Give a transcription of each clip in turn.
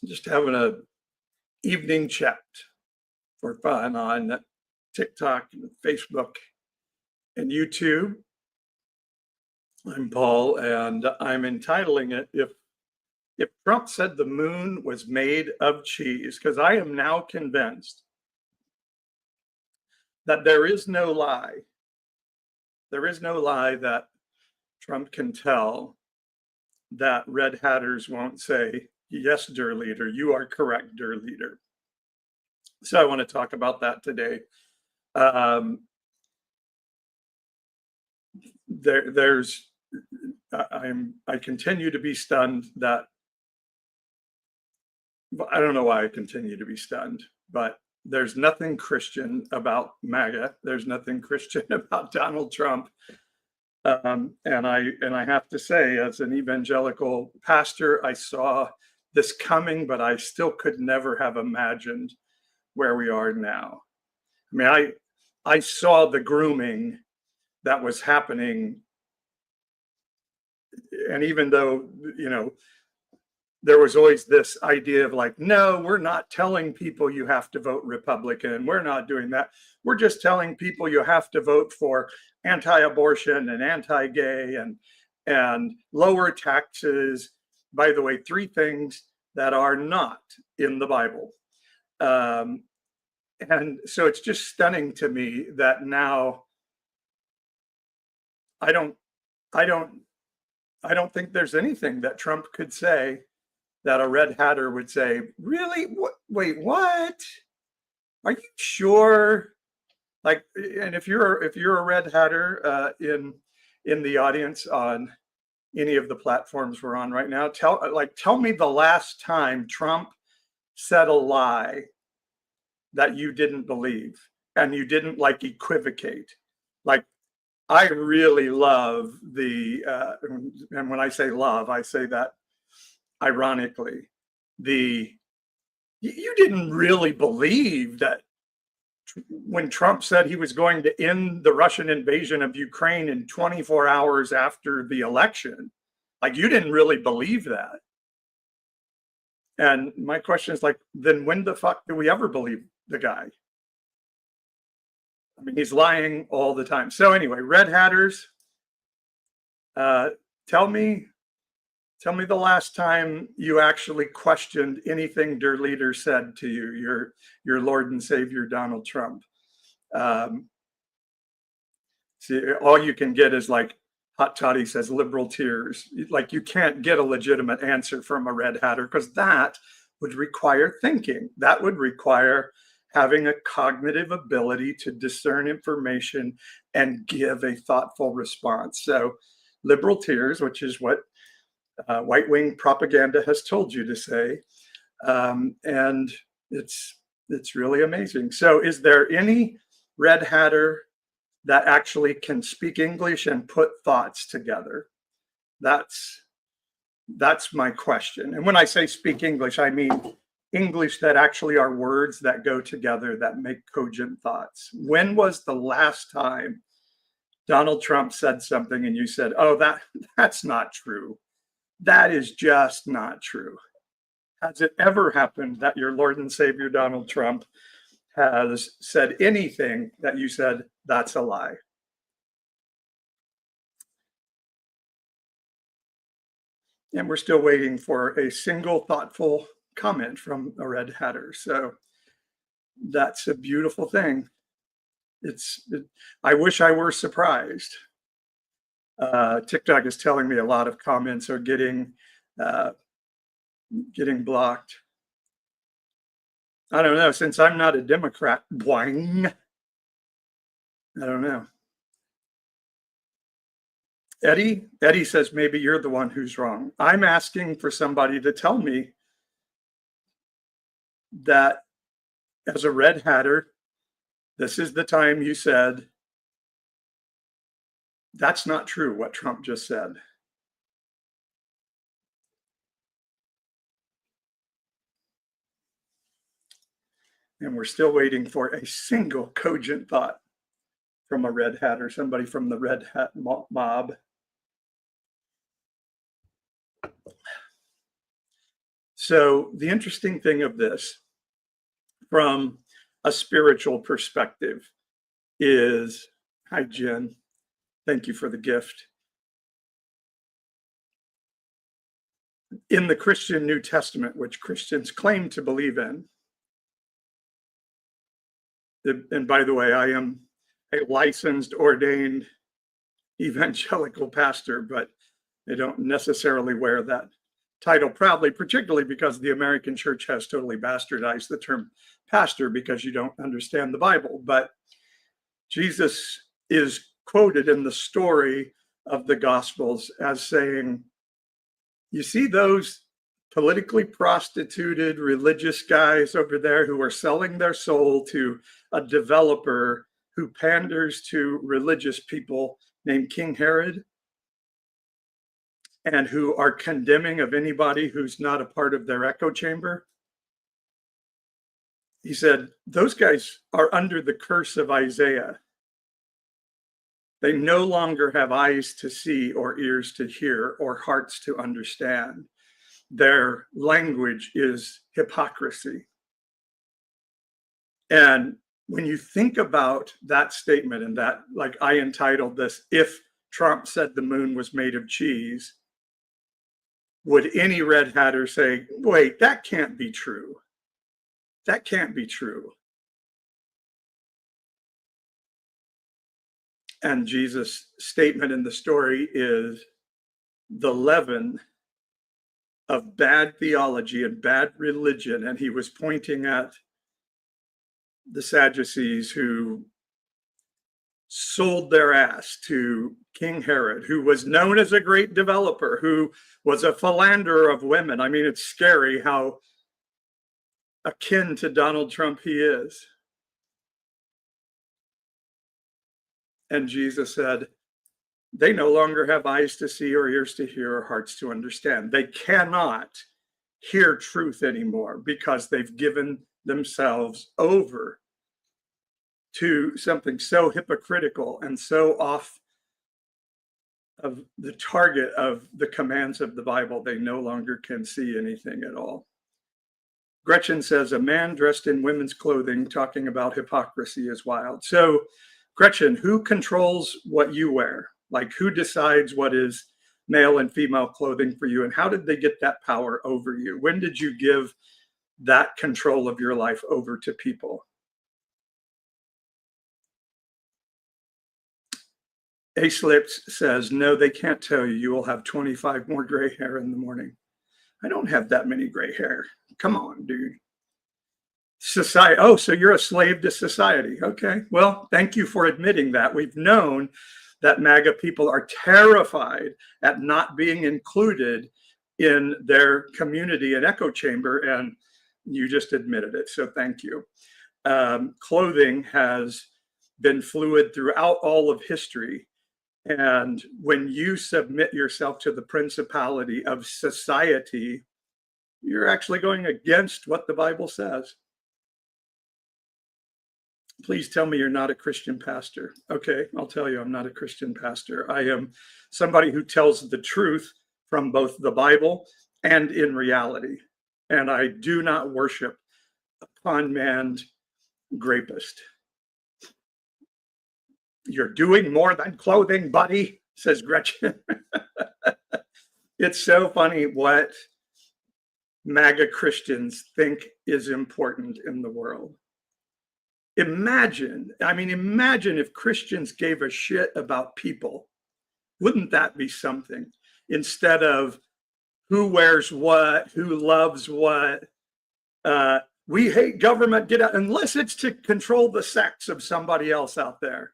Just having a evening chat for fun on TikTok, and Facebook, and YouTube. I'm Paul, and I'm entitling it if Trump said the moon was made of cheese, because I am now convinced that there is no lie. There is no lie that Trump can tell that Red Hatters won't say, "Yes, dear leader, you are correct, dear leader." So I want to talk about that today. Um, there's I continue to be stunned that I don't know why I continue to be stunned, but there's nothing Christian about MAGA. There's nothing Christian about Donald Trump. And I have to say, as an evangelical pastor, I saw this coming, but I still could never have imagined where we are now. I mean, I saw the grooming that was happening, and even though there was always this idea of like, no, we're not telling people you have to vote Republican. We're not doing that. We're just telling people you have to vote for anti-abortion and anti-gay and lower taxes. By the way, three things that are not in the Bible. And so it's just stunning to me that now I don't think there's anything that Trump could say that a Red Hatter would say, really? What? Wait, what? Are you sure? Like, and if you're a Red Hatter in the audience on any of the platforms we're on right now, tell me the last time Trump said a lie that you didn't believe and you didn't like equivocate. Like, I really love and when I say love, I say that ironically, you didn't really believe that when Trump said he was going to end the Russian invasion of Ukraine in 24 hours after the election. Like, you didn't really believe that. And my question is like, then when the fuck do we ever believe the guy? I mean, he's lying all the time. So anyway, Red Hatters, tell me the last time you actually questioned anything their leader said to you, your Lord and Savior, Donald Trump. See, all you can get is like Hot Toddy says, liberal tears. Like, you can't get a legitimate answer from a Red Hatter, because that would require thinking. That would require having a cognitive ability to discern information and give a thoughtful response. So liberal tears, which is what white wing propaganda has told you to say, and it's really amazing. So, is there any Red Hatter that actually can speak English and put thoughts together? That's my question. And when I say speak English, I mean English that actually are words that go together, that make cogent thoughts. When was the last time Donald Trump said something and you said, "Oh, that's not true. That is just not true"? Has it ever happened that your Lord and Savior Donald Trump has said anything that you said, that's a lie? And we're still waiting for a single thoughtful comment from a Red Hatter. So that's a beautiful thing. I wish I were surprised. TikTok is telling me a lot of comments are getting blocked. I don't know. Since I'm not a Democrat, boing. I don't know. Eddie says, maybe you're the one who's wrong. I'm asking for somebody to tell me that as a Red Hatter, this is the time you said, that's not true, what Trump just said. And we're still waiting for a single cogent thought from a Red Hatter, somebody from the Red Hat mob. So the interesting thing of this, from a spiritual perspective, is, hi, Jen. Thank you for the gift. In the Christian New Testament, which Christians claim to believe in, and by the way, I am a licensed, ordained evangelical pastor, but I don't necessarily wear that title proudly, particularly because the American church has totally bastardized the term pastor because you don't understand the Bible. But Jesus is quoted in the story of the Gospels as saying, you see those politically prostituted religious guys over there who are selling their soul to a developer who panders to religious people named King Herod, and who are condemning of anybody who's not a part of their echo chamber. He said, those guys are under the curse of Isaiah. They no longer have eyes to see or ears to hear or hearts to understand. Their language is hypocrisy. And when you think about that statement, and that, like I entitled this, if Trump said the moon was made of cheese, would any red hatter say, wait, that can't be true? That can't be true. And Jesus' statement in the story is the leaven of bad theology and bad religion. And he was pointing at the Sadducees who sold their ass to King Herod, who was known as a great developer, who was a philanderer of women. I mean, it's scary how akin to Donald Trump he is. And Jesus said, they no longer have eyes to see or ears to hear or hearts to understand. They cannot hear truth anymore because they've given themselves over to something so hypocritical and so off of the target of the commands of the Bible. They no longer can see anything at all. Gretchen says, a man dressed in women's clothing talking about hypocrisy is wild. So, Gretchen, who controls what you wear? Like, who decides what is male and female clothing for you? And how did they get that power over you? When did you give that control of your life over to people? Ace Lips says, no, they can't tell you. You will have 25 more gray hair in the morning. I don't have that many gray hair. Come on, dude. Society. Oh, so you're a slave to society. Okay. Well, thank you for admitting that. We've known that MAGA people are terrified at not being included in their community and echo chamber, and you just admitted it. So thank you. Clothing has been fluid throughout all of history. And when you submit yourself to the principality of society, you're actually going against what the Bible says. Please tell me you're not a Christian pastor. Okay, I'll tell you I'm not a Christian pastor. I am somebody who tells the truth from both the Bible and in reality. And I do not worship a con-manned grapist. You're doing more than clothing, buddy, says Gretchen. It's so funny what MAGA Christians think is important in the world. Imagine if Christians gave a shit about people. Wouldn't that be something? Instead of who wears what, who loves what, we hate government, get out, unless it's to control the sex of somebody else out there.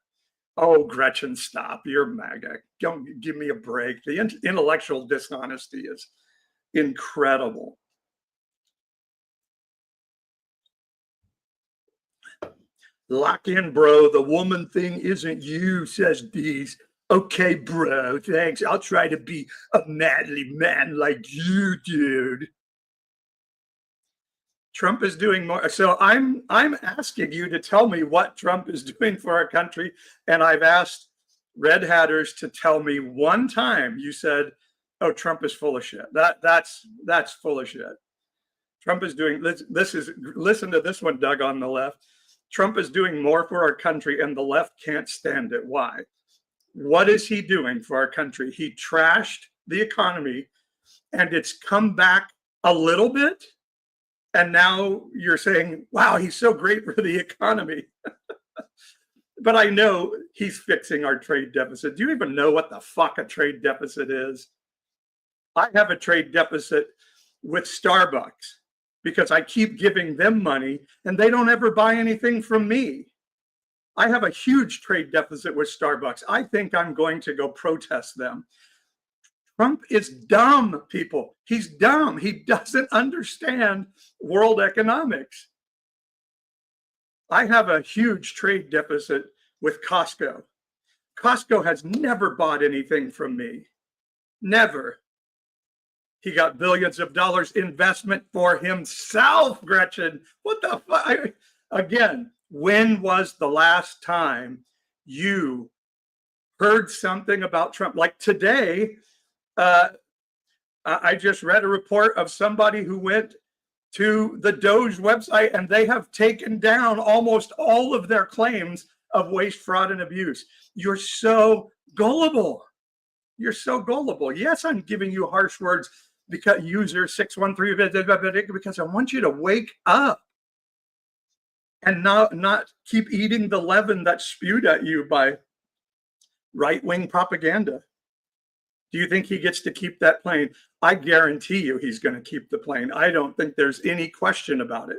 Oh, Gretchen, stop. You're MAGA. Don't give me a break. The intellectual dishonesty is incredible. Lock in, bro. The woman thing isn't you, says Dees. Okay, bro, thanks. I'll try to be a manly man like you, dude. Trump is doing more. So I'm asking you to tell me what Trump is doing for our country. And I've asked red hatters to tell me one time you said, oh, Trump is full of shit. That's full of shit. Trump is doing listen to this one, Doug, on the left. Trump is doing more for our country and the left can't stand it. Why? What is he doing for our country? He trashed the economy and it's come back a little bit. And now you're saying, wow, he's so great for the economy. But I know he's fixing our trade deficit. Do you even know what the fuck a trade deficit is? I have a trade deficit with Starbucks because I keep giving them money and they don't ever buy anything from me. I have a huge trade deficit with Starbucks. I think I'm going to go protest them. Trump is dumb, people. He's dumb. He doesn't understand world economics. I have a huge trade deficit with Costco. Costco has never bought anything from me. Never. He got billions of dollars investment for himself, Gretchen. What the fuck? Again, when was the last time you heard something about Trump? Like today, I just read a report of somebody who went to the Doge website and they have taken down almost all of their claims of waste, fraud, and abuse. You're so gullible. You're so gullible. Yes, I'm giving you harsh words because user 613, because I want you to wake up and not keep eating the leaven that's spewed at you by right-wing propaganda. Do you think he gets to keep that plane? I guarantee you he's going to keep the plane. I don't think there's any question about it.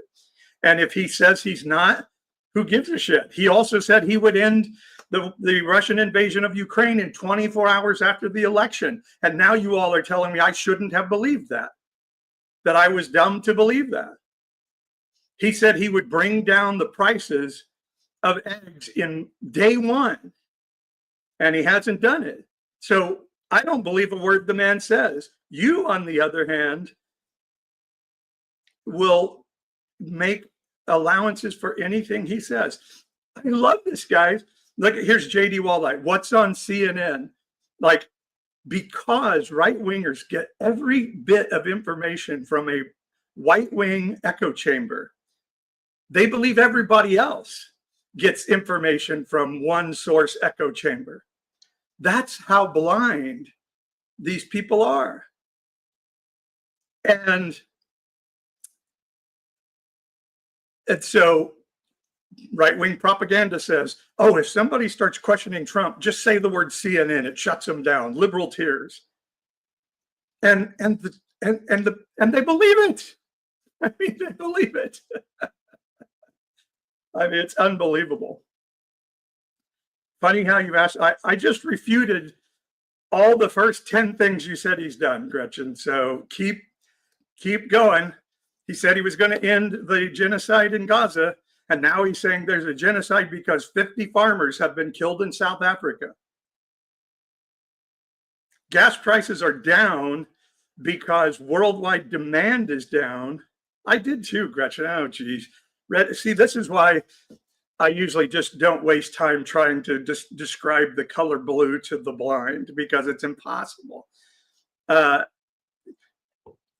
And if he says he's not, who gives a shit? He also said he would end the Russian invasion of Ukraine in 24 hours after the election. And now you all are telling me I shouldn't have believed that I was dumb to believe that. He said he would bring down the prices of eggs in day one, and he hasn't done it. So I don't believe a word the man says. You, on the other hand, will make allowances for anything he says. I love this, guys. Look, here's J.D. Walleye. What's on CNN? Like, because right-wingers get every bit of information from a white-wing echo chamber, they believe everybody else gets information from one source echo chamber. That's how blind these people are. And so right-wing propaganda says, oh, if somebody starts questioning Trump, just say the word CNN, it shuts them down. Liberal tears. And they believe it. I mean, they believe it. I mean, it's unbelievable. Funny how you asked. I just refuted all the first 10 things you said he's done, Gretchen. So keep going. He said he was going to end the genocide in Gaza. And now he's saying there's a genocide because 50 farmers have been killed in South Africa. Gas prices are down because worldwide demand is down. I did too, Gretchen. Oh, geez. See, this is why I usually just don't waste time trying to describe the color blue to the blind, because it's impossible.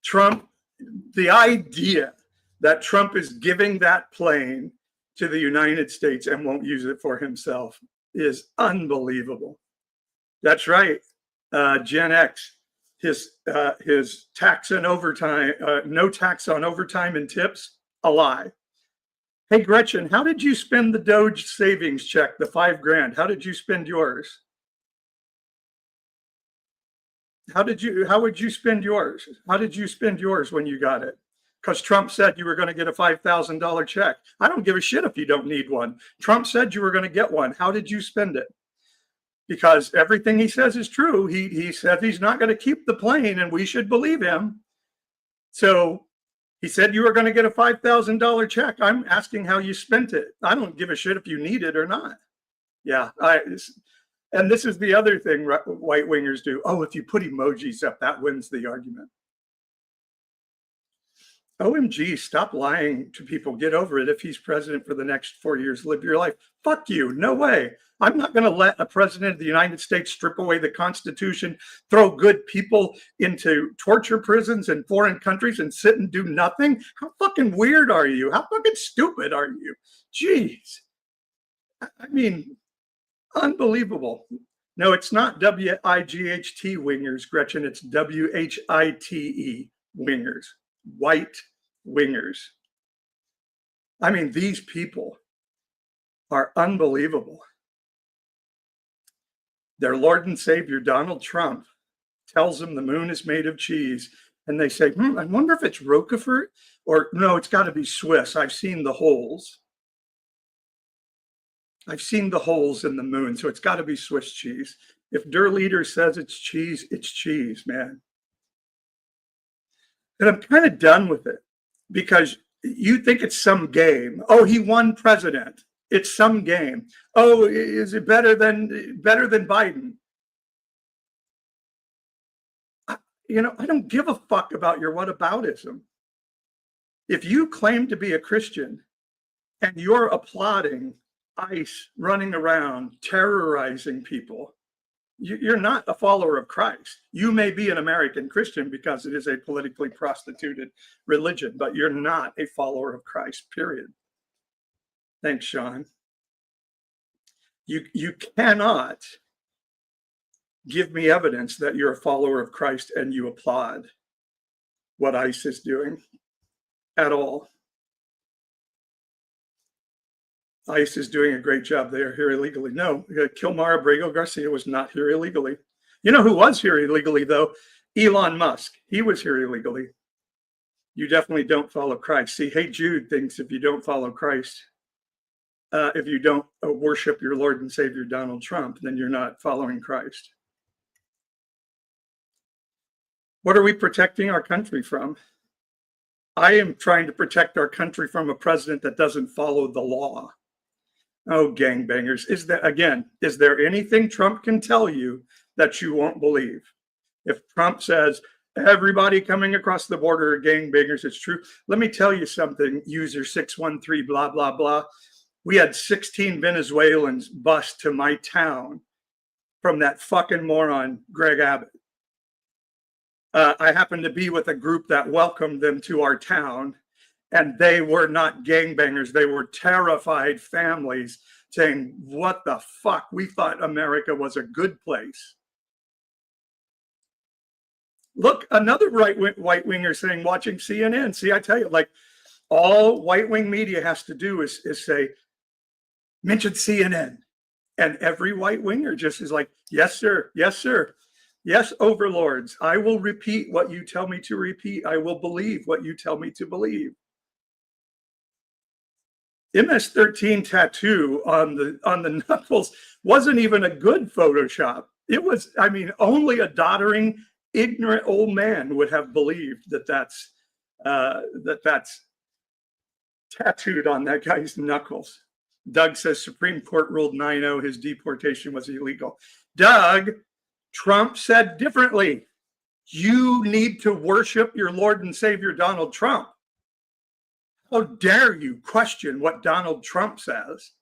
Trump, the idea that Trump is giving that plane to the United States and won't use it for himself is unbelievable. That's right. Gen X, his tax and overtime, no tax on overtime and tips, a lie. Hey, Gretchen, how did you spend the Doge savings check, the $5,000? How did you spend yours? How would you spend yours? How did you spend yours when you got it? Because Trump said you were going to get a $5,000 check. I don't give a shit if you don't need one. Trump said you were going to get one. How did you spend it? Because everything he says is true. He said he's not going to keep the plane, and we should believe him. So he said you were going to get a $5,000 check. I'm asking how you spent it. I don't give a shit if you need it or not. Yeah. And this is the other thing white wingers do. Oh, if you put emojis up, that wins the argument. OMG, stop lying to people. Get over it. If he's president for the next 4 years, live your life. Fuck you. No way. I'm not going to let a president of the United States strip away the Constitution, throw good people into torture prisons in foreign countries and sit and do nothing. How fucking weird are you? How fucking stupid are you? Jeez. I mean, unbelievable. No, it's not WIGHT wingers, Gretchen. It's WHITE wingers. White wingers. I mean, these people are unbelievable. Their Lord and Savior, Donald Trump, tells them the moon is made of cheese. And they say, I wonder if it's Roquefort or no, it's got to be Swiss. I've seen the holes. I've seen the holes in the moon, so it's got to be Swiss cheese. If Der Leader says it's cheese, man. And I'm kind of done with it because you think it's some game. Oh, he won president. It's some game. Oh, is it better than Biden? I don't give a fuck about your whataboutism. If you claim to be a Christian and you're applauding ICE running around terrorizing people, you're not a follower of Christ. You may be an American Christian because it is a politically prostituted religion, but you're not a follower of Christ, period. Thanks, Sean. You cannot give me evidence that you're a follower of Christ and you applaud what ICE is doing at all. ICE is doing a great job. They are here illegally. No, Kilmar Abrego Garcia was not here illegally. You know who was here illegally, though? Elon Musk. He was here illegally. You definitely don't follow Christ. See, Hey Jude thinks if you don't follow Christ, if you don't worship your Lord and Savior Donald Trump, then you're not following Christ. What are we protecting our country from? I am trying to protect our country from a president that doesn't follow the law. Oh, gangbangers. Is there anything Trump can tell you that you won't believe? If Trump says, everybody coming across the border are gangbangers, it's true. Let me tell you something, user 613, blah, blah, blah. We had 16 Venezuelans bust to my town from that fucking moron, Greg Abbott. I happened to be with a group that welcomed them to our town, and they were not gangbangers. They were terrified families saying, what the fuck? We thought America was a good place. Look, another white winger saying, watching CNN. See, I tell you, like, all right wing media has to do is say, mention CNN. And every white winger just is like, yes, sir. Yes, sir. Yes, overlords. I will repeat what you tell me to repeat. I will believe what you tell me to believe. MS-13 tattoo on the knuckles wasn't even a good Photoshop. It was, I mean, only a doddering, ignorant old man would have believed that that's tattooed on that guy's knuckles. Doug says Supreme Court ruled 9-0 his deportation was illegal. Doug, Trump said differently. You need to worship your Lord and Savior Donald Trump. How dare you question what Donald Trump says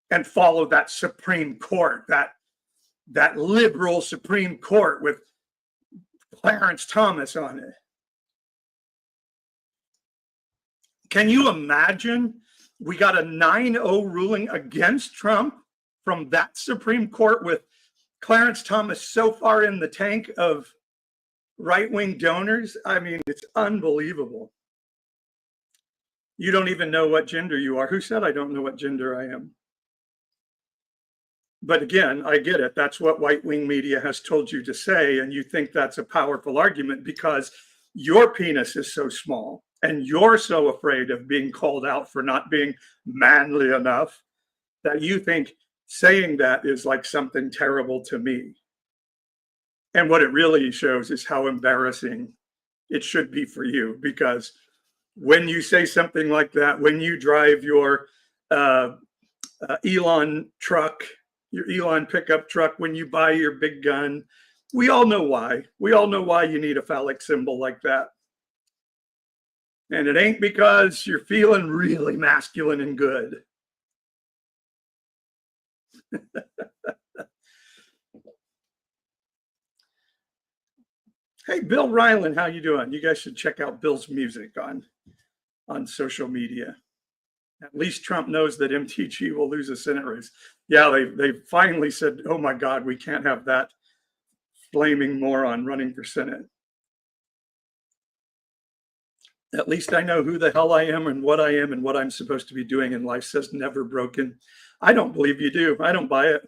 and follow that Supreme Court, that liberal Supreme Court with Clarence Thomas on it. Can you imagine? We got a 9-0 ruling against Trump from that Supreme Court with Clarence Thomas so far in the tank of right-wing donors. I mean, it's unbelievable. You don't even know what gender you are. Who said I don't know what gender I am? But again, I get it. That's what right-wing media has told you to say. And you think that's a powerful argument because your penis is so small and you're so afraid of being called out for not being manly enough that you think saying that is like something terrible to me. And what it really shows is how embarrassing it should be for you, because when you say something like that, when you drive your Elon truck, your Elon pickup truck, when you buy your big gun, we all know why. We all know why you need a phallic symbol like that. And it ain't because you're feeling really masculine and good. Hey, Bill Ryland, how you doing? You guys should check out Bill's music on social media. At least Trump knows that MTG will lose a Senate race. Yeah, they finally said, oh my God, we can't have that flaming moron running for Senate. At least I know who the hell I am and what I'm supposed to be doing in life, says Never Broken. I don't believe you do. I don't buy it.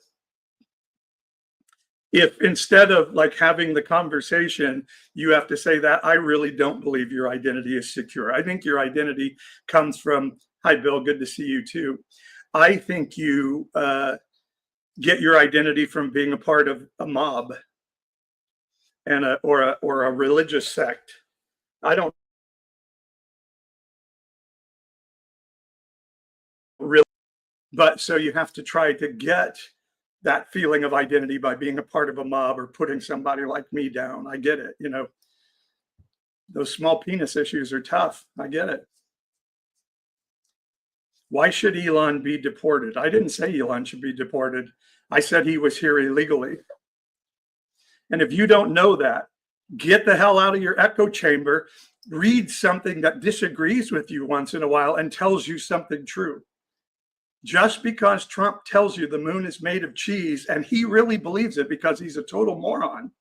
If instead of like having the conversation, you have to say that, I really don't believe your identity is secure. I think your identity comes from, hi, Bill, good to see you too. I think you get your identity from being a part of a mob and or a religious sect. I don't really, but so you have to try to get that feeling of identity by being a part of a mob or putting somebody like me down. I get it. You know, those small penis issues are tough. I get it. Why should Elon be deported? I didn't say Elon should be deported. I said he was here illegally. And if you don't know that, get the hell out of your echo chamber, read something that disagrees with you once in a while and tells you something true. Just because Trump tells you the moon is made of cheese and he really believes it because he's a total moron,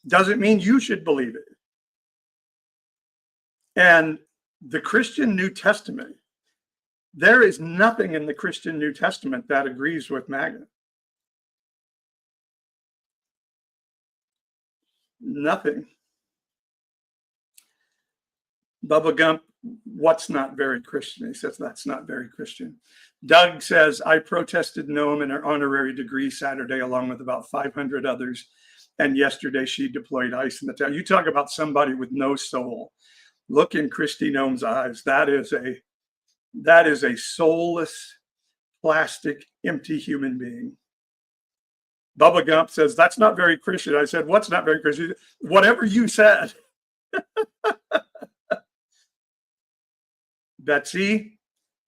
doesn't mean you should believe it. And the Christian New Testament, there is nothing in the Christian New Testament that agrees with MAGA. Nothing. Bubba Gump, what's not very Christian? He says that's not very Christian. Doug says, I protested Noam in her honorary degree Saturday along with about 500 others. And yesterday she deployed ICE in the town. You talk about somebody with no soul. Look in Kristi Noem's eyes. That is a soulless, plastic, empty human being. Bubba Gump says, that's not very Christian. I said, what's not very Christian? Whatever you said. Betsy,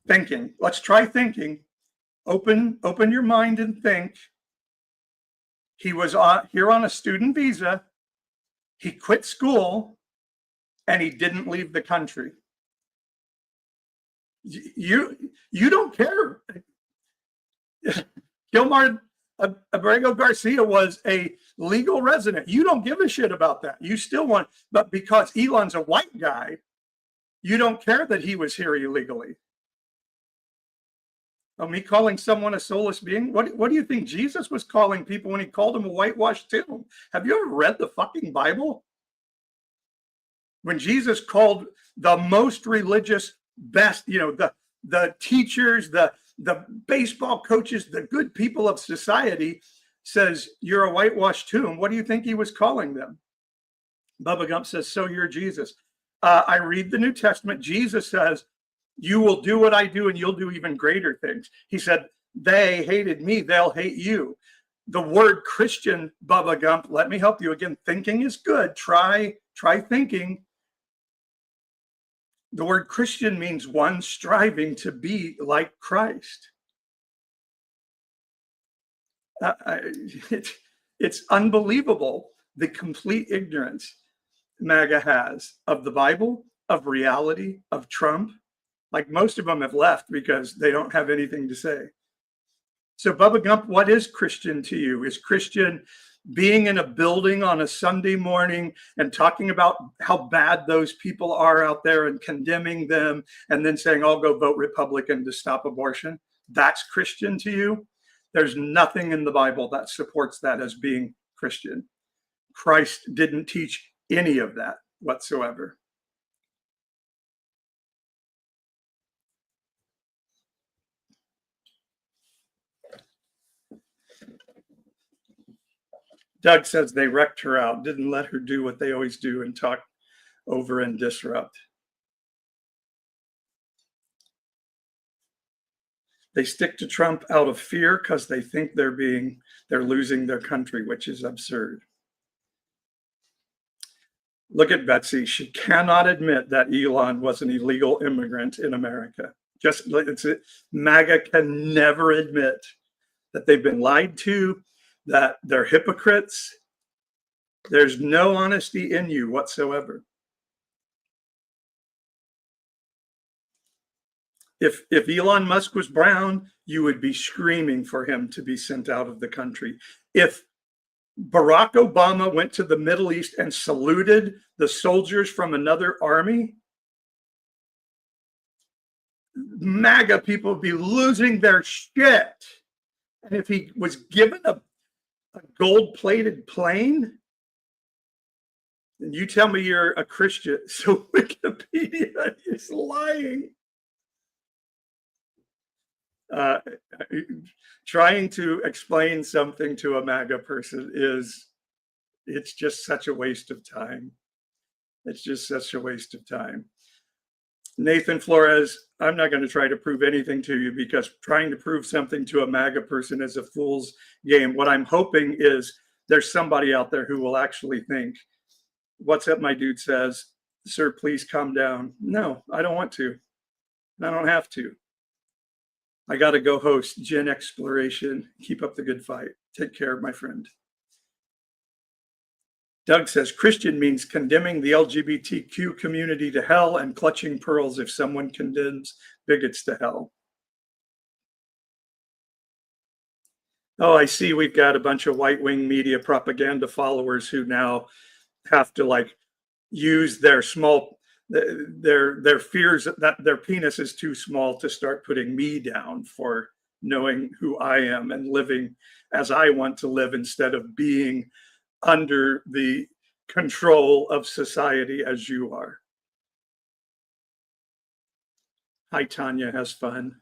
thinking. Let's try thinking. Open your mind and think. He was here on a student visa. He quit school and he didn't leave the country. You don't care. Gilmar Abrego Garcia was a legal resident. You don't give a shit about that. You still want, but because Elon's a white guy, you don't care that he was here illegally. Oh, me calling someone a soulless being? What do you think Jesus was calling people when he called them a whitewashed tomb? Have you ever read the fucking Bible? When Jesus called the most religious, best, the teachers, the baseball coaches, the good people of society, says, you're a whitewashed tomb. What do you think he was calling them? Bubba Gump says, so you're Jesus. I read the New Testament. Jesus says, you will do what I do and you'll do even greater things. He said, they hated me, they'll hate you. The word Christian, Bubba Gump, let me help you again. Thinking is good. Try thinking. The word Christian means one striving to be like Christ. It's unbelievable the complete ignorance MAGA has of the Bible, of reality, of Trump. Like most of them have left because they don't have anything to say. So Bubba Gump, what is Christian to you? Is Christian being in a building on a Sunday morning and talking about how bad those people are out there and condemning them and then saying, I'll go vote Republican to stop abortion? That's Christian to you? There's nothing in the Bible that supports that as being Christian. Christ didn't teach any of that whatsoever. Doug says they wrecked her out, didn't let her do what they always do and talk over and disrupt. They stick to Trump out of fear because they think they're losing their country, which is absurd. Look at Betsy. She cannot admit that Elon was an illegal immigrant in America. Just MAGA can never admit that they've been lied to, that they're hypocrites. There's no honesty in you whatsoever. If Elon Musk was brown, you would be screaming for him to be sent out of the country. If Barack Obama went to the Middle East and saluted the soldiers from another army, MAGA people would be losing their shit. And if he was given a gold-plated plane, and you tell me you're a Christian, so Wikipedia is lying. Trying to explain something to a MAGA person it's just such a waste of time. It's just such a waste of time. Nathan Flores, I'm not going to try to prove anything to you, because trying to prove something to a MAGA person is a fool's game. What I'm hoping is there's somebody out there who will actually think, what's up, my dude says, sir, please calm down. No, I don't want to. I don't have to. I got to go host Gen Exploration. Keep up the good fight. Take care, my friend. Doug says, Christian means condemning the LGBTQ community to hell and clutching pearls if someone condemns bigots to hell. Oh, I see we've got a bunch of right-wing media propaganda followers who now have to use their their fears that their penis is too small to start putting me down for knowing who I am and living as I want to live, instead of being under the control of society as you are. Hi, Tanya has fun.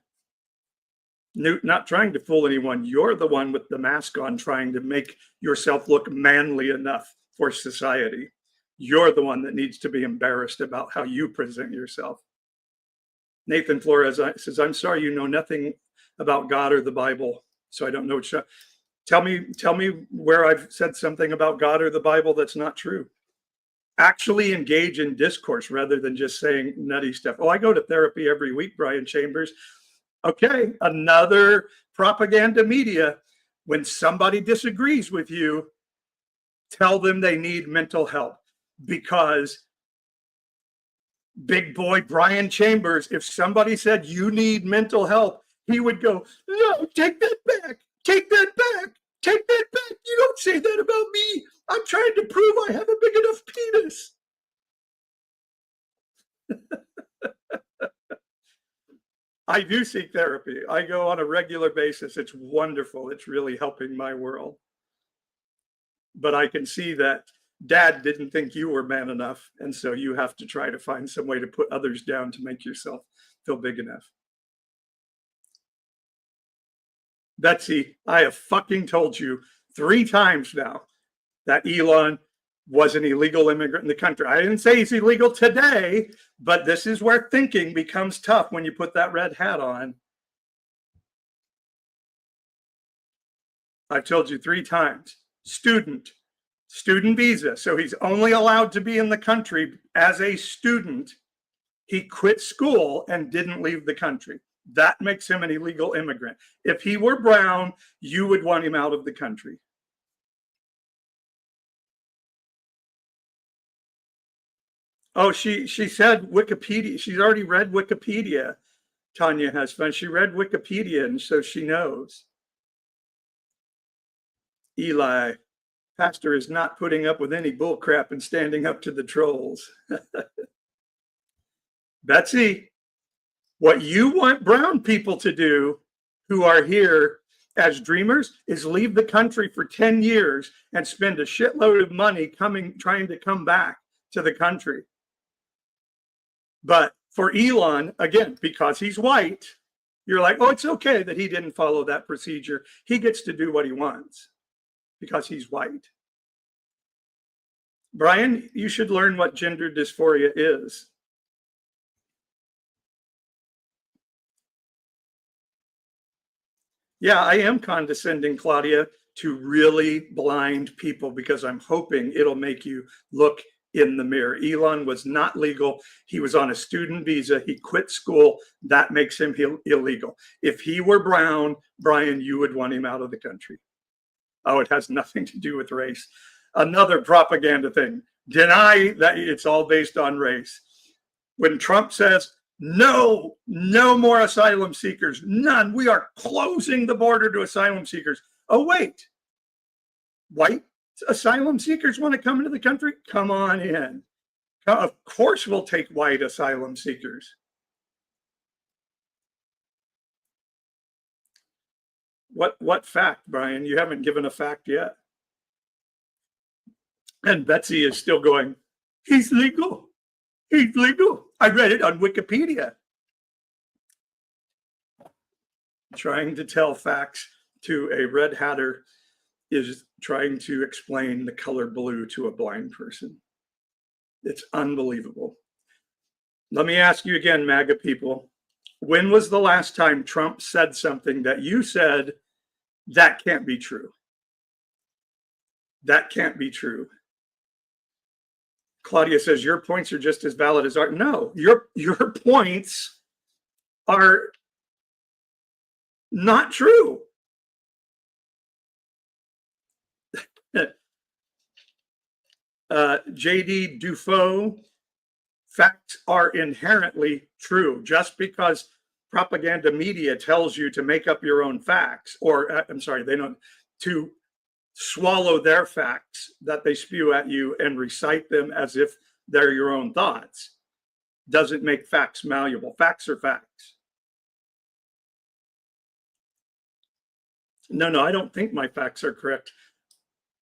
Newt, not trying to fool anyone. You're the one with the mask on trying to make yourself look manly enough for society. You're the one that needs to be embarrassed about how you present yourself. Nathan Flores says, I'm sorry, you know nothing about God or the Bible, so I don't know. Tell me where I've said something about God or the Bible that's not true. Actually engage in discourse rather than just saying nutty stuff. Oh, I go to therapy every week, Brian Chambers. Okay, another propaganda media. When somebody disagrees with you, tell them they need mental help, because big boy Brian Chambers, if somebody said you need mental help, he would go, no, take that back. Take that back. Take that back. You don't say that about me. I'm trying to prove I have a big enough penis. I do seek therapy. I go on a regular basis. It's wonderful. It's really helping my world. But I can see that Dad didn't think you were man enough. And so you have to try to find some way to put others down to make yourself feel big enough. Betsy, I have fucking told you 3 times now that Elon was an illegal immigrant in the country. I didn't say he's illegal today, but this is where thinking becomes tough when you put that red hat on. I've told you 3 times. Student visa. So he's only allowed to be in the country as a student. He quit school and didn't leave the country. That makes him an illegal immigrant. If he were brown, you would want him out of the country. Oh, she said Wikipedia. She's already read Wikipedia. Tanya has fun. She read Wikipedia, and so she knows. Eli, pastor is not putting up with any bull crap and standing up to the trolls. Betsy, what you want brown people to do who are here as dreamers is leave the country for 10 years and spend a shitload of money trying to come back to the country. But for Elon, again, because he's white, you're like, oh, it's okay that he didn't follow that procedure. He gets to do what he wants because he's white. Brian, you should learn what gender dysphoria is. Yeah, I am condescending, Claudia, to really blind people, because I'm hoping it'll make you look in the mirror. Elon was not legal. He was on a student visa. He quit school. That makes him illegal. If he were brown, Brian, you would want him out of the country. Oh, it has nothing to do with race. Another propaganda thing. Deny that it's all based on race. When Trump says, no more asylum seekers, none. We are closing the border to asylum seekers. Oh, wait. White asylum seekers want to come into the country? Come on in. Of course we'll take white asylum seekers. What fact, Brian? You haven't given a fact yet. And Betsy is still going, he's legal. He's legal. I read it on Wikipedia. Trying to tell facts to a red hatter is trying to explain the color blue to a blind person. It's unbelievable. Let me ask you again, MAGA people, when was the last time Trump said something that you said, that can't be true? That can't be true. Claudia says, your points are just as valid as ours. No, your points are not true. JD Dufault, facts are inherently true. Just because propaganda media tells you to make up your own facts, or I'm sorry, they don't, to swallow their facts that they spew at you and recite them as if they're your own thoughts, doesn't make facts malleable. Facts are facts. No, I don't think my facts are correct.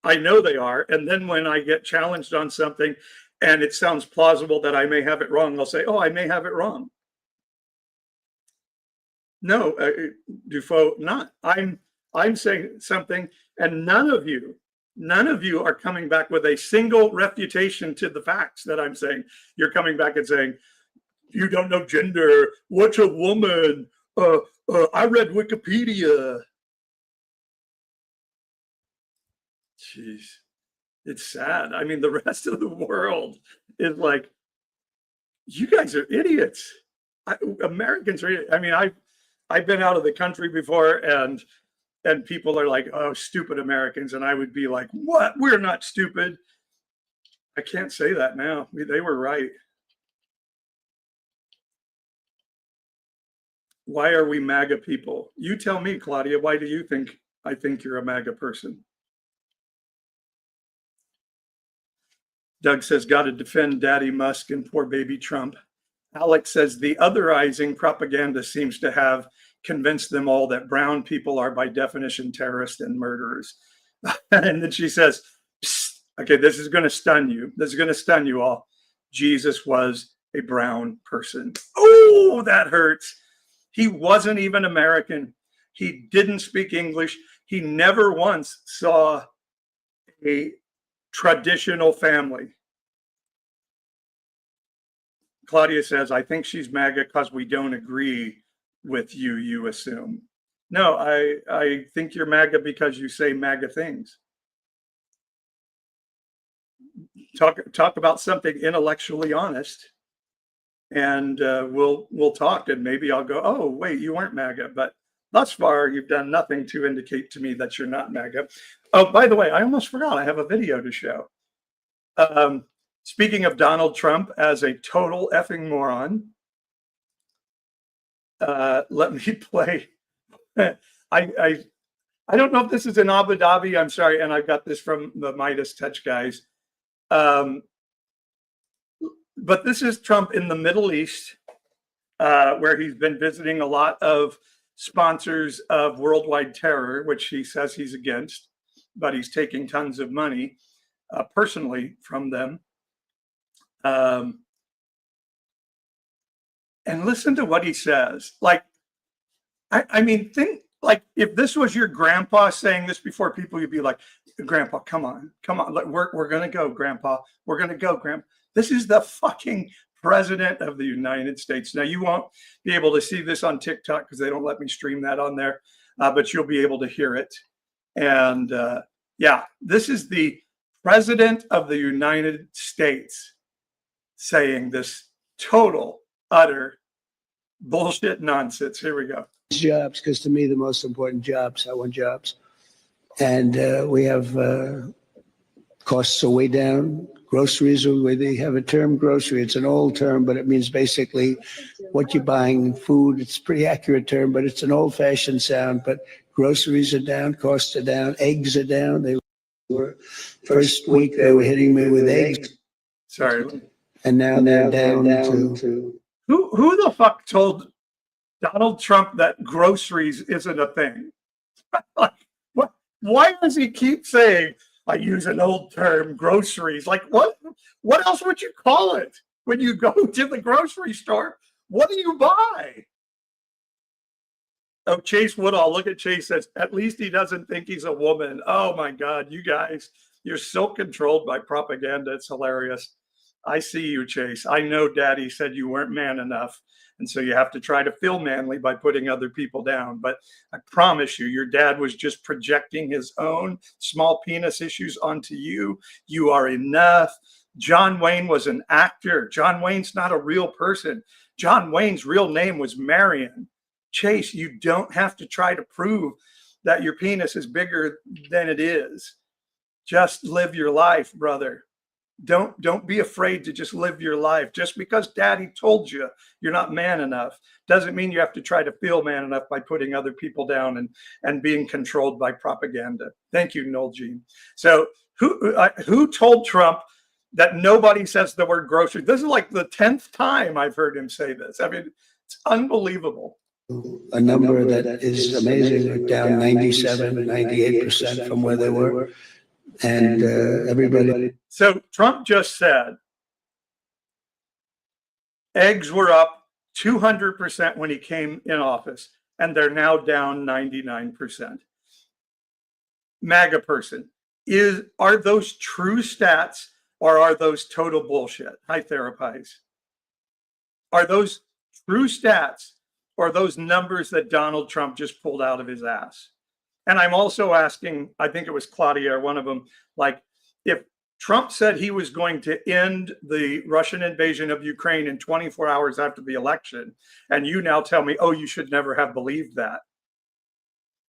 I know they are. And then when I get challenged on something and it sounds plausible that I may have it wrong, I'll say, oh, I may have it wrong. No, Dufault, not. I'm saying something, and none of you are coming back with a single refutation to the facts that I'm saying. You're coming back and saying, you don't know gender. What's a woman? I read Wikipedia. Jeez, it's sad. I mean, the rest of the world is like, you guys are idiots. Americans are. I mean, I've been out of the country before, and people are like, oh, stupid Americans. And I would be like, what? We're not stupid. I can't say that now. They were right. Why are we MAGA people? You tell me, Claudia, why do you think I think you're a MAGA person? Doug says, got to defend Daddy Musk and poor baby Trump. Alex says, the otherizing propaganda seems to have convinced them all that brown people are by definition terrorists and murderers. And then she says, okay, this is going to stun you. This is going to stun you all. Jesus was a brown person. Oh, that hurts. He wasn't even American. He didn't speak English. He never once saw a traditional family. Claudia says, I think she's MAGA because we don't agree with you, you assume. No, I think you're MAGA because you say MAGA things. Talk about something intellectually honest, and we'll talk, and maybe I'll go, oh, wait, you weren't MAGA. But thus far, you've done nothing to indicate to me that you're not MAGA. Oh, by the way, I almost forgot. I have a video to show. Speaking of Donald Trump as a total effing moron, let me play. I don't know if this is in Abu Dhabi. I'm sorry, and I got this from the Midas Touch guys. But this is Trump in the Middle East, where he's been visiting a lot of sponsors of worldwide terror, which he says he's against, but he's taking tons of money personally from them. And listen to what he says. Like, I mean, think like if this was your grandpa saying this before people, you'd be like, Grandpa, come on. We're going to go, Grandpa. We're going to go, Grandpa. This is the fucking president of the United States. Now, you won't be able to see this on TikTok because they don't let me stream that on there, but you'll be able to hear it. And yeah, this is the President of the United States saying this total, utter bullshit nonsense. Here we go. Jobs, because to me, the most important jobs, I want jobs. And we have costs are way down. Groceries are where they have a term grocery. It's an old term, but it means basically what you're buying, food. It's a pretty accurate term, but it's an old fashioned sound. But groceries are down, costs are down, eggs are down. They were first week they were hitting me with eggs. Sorry. And now they're down to who the fuck told Donald Trump that groceries isn't a thing? Like, what? Why does he keep saying, I use an old term, groceries? Like, what else would you call it when you go to the grocery store? What do you buy? Oh, Chase Woodall, look at Chase says, at least he doesn't think he's a woman. Oh my God, you guys, you're so controlled by propaganda. It's hilarious. I see you, Chase. I know Daddy said you weren't man enough. And so you have to try to feel manly by putting other people down. But I promise you, your dad was just projecting his own small penis issues onto you. You are enough. John Wayne was an actor. John Wayne's not a real person. John Wayne's real name was Marion. Chase, you don't have to try to prove that your penis is bigger than it is. Just live your life, brother. Don't be afraid to just live your life. Just because Daddy told you you're not man enough doesn't mean you have to try to feel man enough by putting other people down and being controlled by propaganda. Thank you, Noel Jean. So who told Trump that nobody says the word grocery? This is like the 10th time I've heard him say this. I mean, it's unbelievable. A number that is amazing, down 97, 98% from where they were. And everybody. So Trump just said eggs were up 200% when he came in office, and they're now down 99%. MAGA person, are those true stats or are those total bullshit? Hi, Therapies. Are those true stats or those numbers that Donald Trump just pulled out of his ass? And I'm also asking, I think it was Claudia or one of them, like, if Trump said he was going to end the Russian invasion of Ukraine in 24 hours after the election, and you now tell me, oh, you should never have believed that.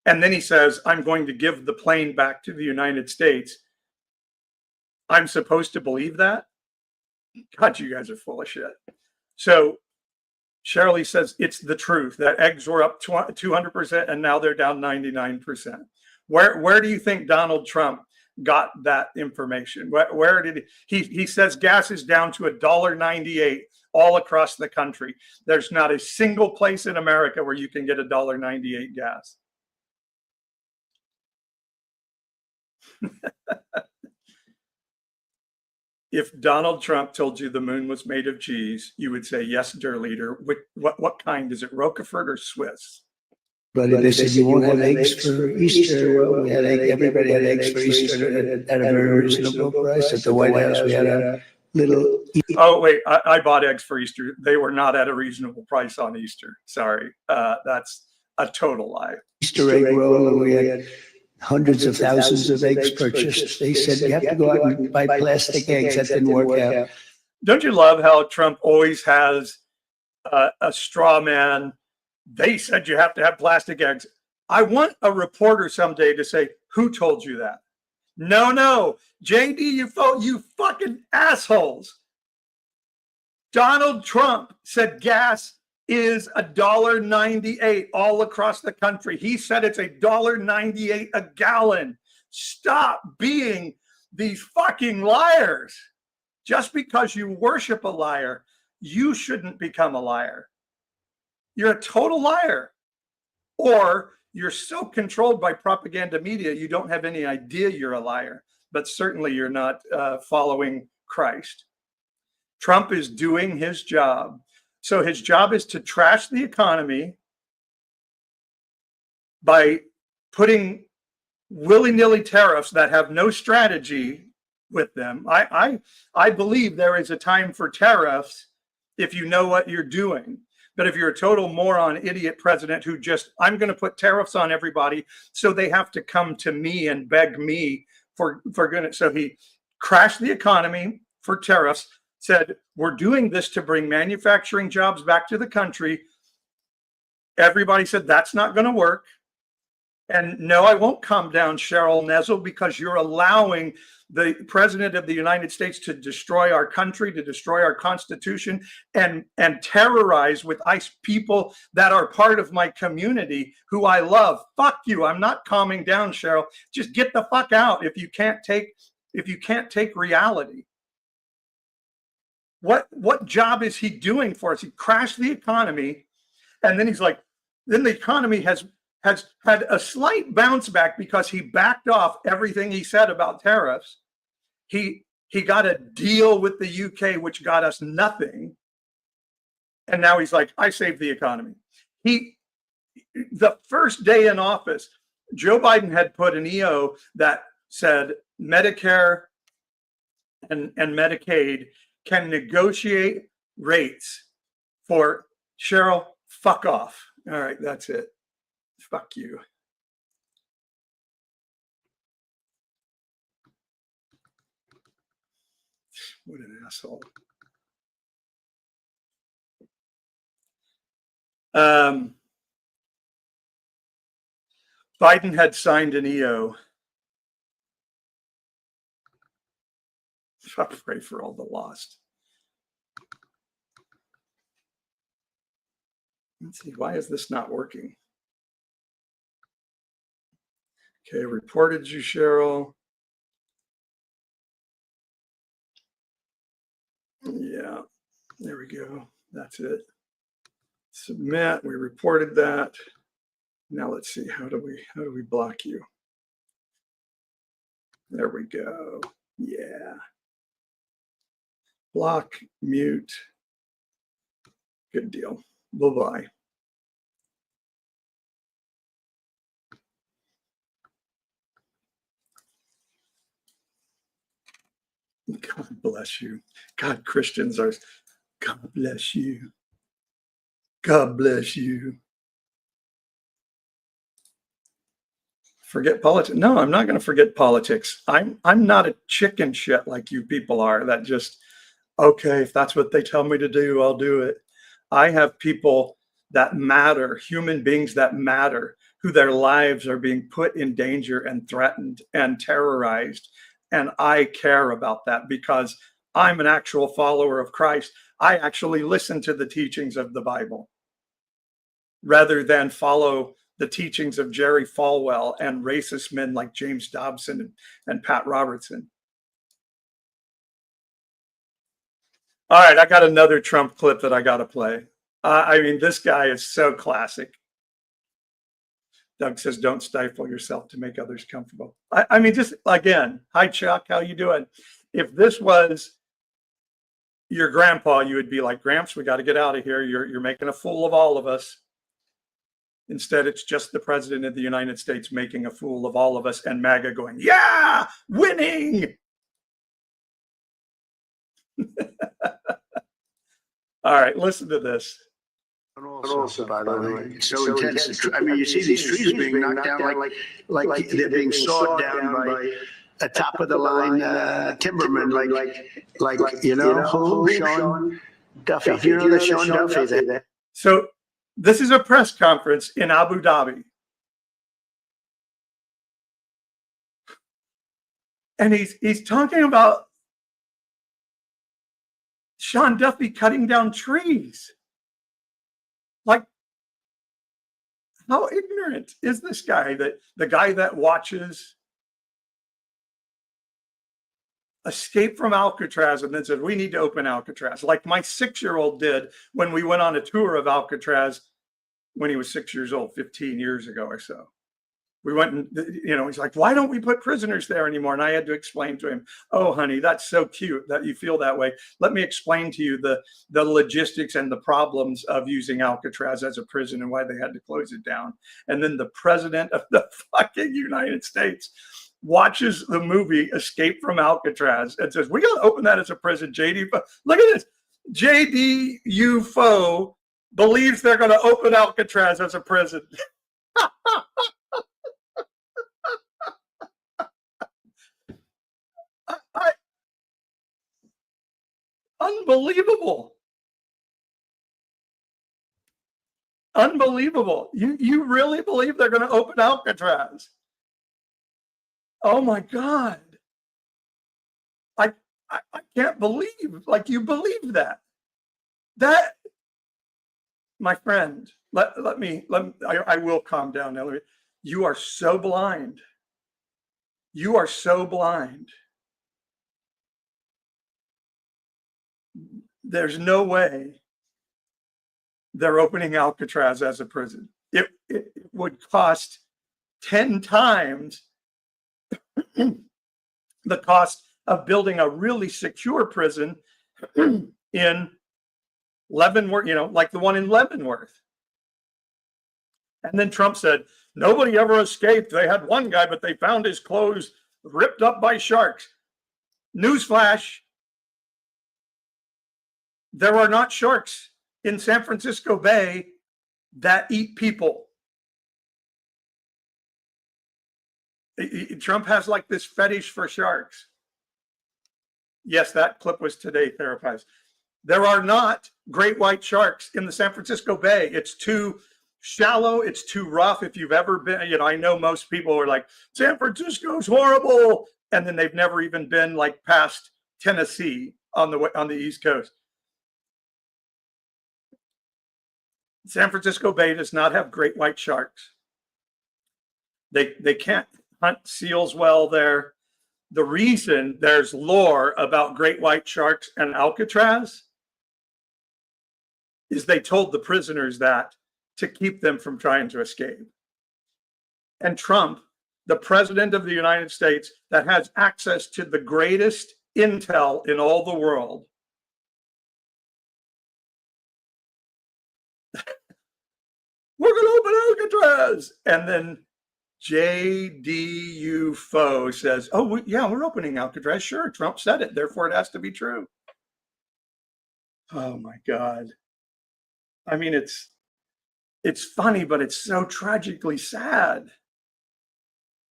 And then he says, I'm going to give the plane back to the United States. I'm supposed to believe that? God, you guys are full of shit. So Shirley says it's the truth that eggs were up 200% and now they're down 99%. Where do you think Donald Trump got that information? Where did he says gas is down to $1.98 all across the country. There's not a single place in America where you can get $1.98 gas. If Donald Trump told you the moon was made of cheese, you would say, yes, dear leader. What kind? Is it Roquefort or Swiss? But they said you won't have eggs for Easter. Well, we had everybody had eggs for Easter at a very reasonable price. At the White House, we had a little. Oh, wait, I bought eggs for Easter. They were not at a reasonable price on Easter. Sorry. That's a total lie. Easter egg roll, and we had hundreds of thousands of eggs purchased. They said you have to go out and buy plastic eggs. That didn't work out. Don't you love how Trump always has a straw man? They said you have to have plastic eggs. I want a reporter someday to say, who told you that? No, JD, you fucking assholes. Donald Trump said gas is $1.98 all across the country. He said it's $1.98 a gallon. Stop being these fucking liars. Just because you worship a liar, you shouldn't become a liar. You're a total liar. Or you're so controlled by propaganda media, you don't have any idea you're a liar. But certainly you're not following Christ. Trump is doing his job. So his job is to trash the economy by putting willy-nilly tariffs that have no strategy with them. I believe there is a time for tariffs if you know what you're doing. But if you're a total moron, idiot president who just, I'm going to put tariffs on everybody so they have to come to me and beg me for goodness. So he crashed the economy for tariffs, said, we're doing this to bring manufacturing jobs back to the country. Everybody said, that's not going to work. And no, I won't calm down, Cheryl Nezel, because you're allowing the president of the United States to destroy our country, to destroy our Constitution, and terrorize with ICE people that are part of my community who I love. Fuck you. I'm not calming down, Cheryl. Just get the fuck out if you can't take reality. What job is he doing for us? He crashed the economy, and then he's like, then the economy has had a slight bounce back because he backed off everything he said about tariffs. He got a deal with the UK, which got us nothing. And now he's like, I saved the economy. The first day in office, Joe Biden had put an EO that said Medicare and Medicaid can negotiate rates for Cheryl, fuck off. All right, that's it. Fuck you. What an asshole. Biden had signed an EO. I pray for all the lost. Let's see, why is this not working? Okay, reported you, Cheryl. Yeah, there we go. That's it. Submit. We reported that. Now let's see. How do we block you? There we go. Yeah. Block, mute. Good deal. Bye-bye. God bless you. God, Christians are, God bless you. God bless you. Forget politics. No, I'm not going to forget politics. I'm not a chicken shit like you people are that just, okay, if that's what they tell me to do, I'll do it. I have people that matter, human beings that matter, who their lives are being put in danger and threatened and terrorized. And I care about that because I'm an actual follower of Christ. I actually listen to the teachings of the Bible rather than follow the teachings of Jerry Falwell and racist men like James Dobson and Pat Robertson. All right, I got another Trump clip that I got to play. I mean, this guy is so classic. Doug says, don't stifle yourself to make others comfortable. I mean, just again, hi, Chuck, how you doing? If this was your grandpa, you would be like, Gramps, we got to get out of here. You're making a fool of all of us. Instead, it's just the president of the United States making a fool of all of us and MAGA going, yeah, winning. All right, listen to this. Also, by the way, it's so intense. I mean, you see these trees being knocked down like they're being sawed down by a top of the line timberman, like you know who? Sean Duffy. You know the Sean Duffy. So this is a press conference in Abu Dhabi. And he's talking about Sean Duffy cutting down trees. Like, how ignorant is this guy? That the guy that watches Escape from Alcatraz and then said, we need to open Alcatraz, like my 6-year-old did when we went on a tour of Alcatraz when he was 6 years old, 15 years ago or so. We went and, you know, he's like, why don't we put prisoners there anymore? And I had to explain to him, oh, honey, that's so cute that you feel that way. Let me explain to you the logistics and the problems of using Alcatraz as a prison and why they had to close it down. And then the president of the fucking United States watches the movie Escape from Alcatraz and says, we got to open that as a prison. JD, look at this. JD Foe believes they're going to open Alcatraz as a prison. Unbelievable. Unbelievable. You really believe they're going to open Alcatraz? Oh my God. I, I can't believe, like, you believe that. That, my friend, I will calm down now. You are so blind. You are so blind. There's no way they're opening Alcatraz as a prison. It would cost 10 times the cost of building a really secure prison in Leavenworth, like the one in Leavenworth. And then Trump said, nobody ever escaped. They had one guy, but they found his clothes ripped up by sharks. Newsflash, there are not sharks in San Francisco Bay that eat people. Trump has like this fetish for sharks. Yes, that clip was today, Therapies. There are not great white sharks in the San Francisco Bay. It's too shallow. It's too rough. If you've ever been, I know most people are like, San Francisco's horrible. And then they've never even been like past Tennessee on the East Coast. San Francisco Bay does not have great white sharks. They can't hunt seals well there. The reason there's lore about great white sharks and Alcatraz is they told the prisoners that to keep them from trying to escape. And Trump, the president of the United States that has access to the greatest intel in all the world, we're going to open Alcatraz. And then JDU Foe says, oh, yeah, we're opening Alcatraz. Sure, Trump said it. Therefore, it has to be true. Oh, my God. I mean, it's funny, but it's so tragically sad.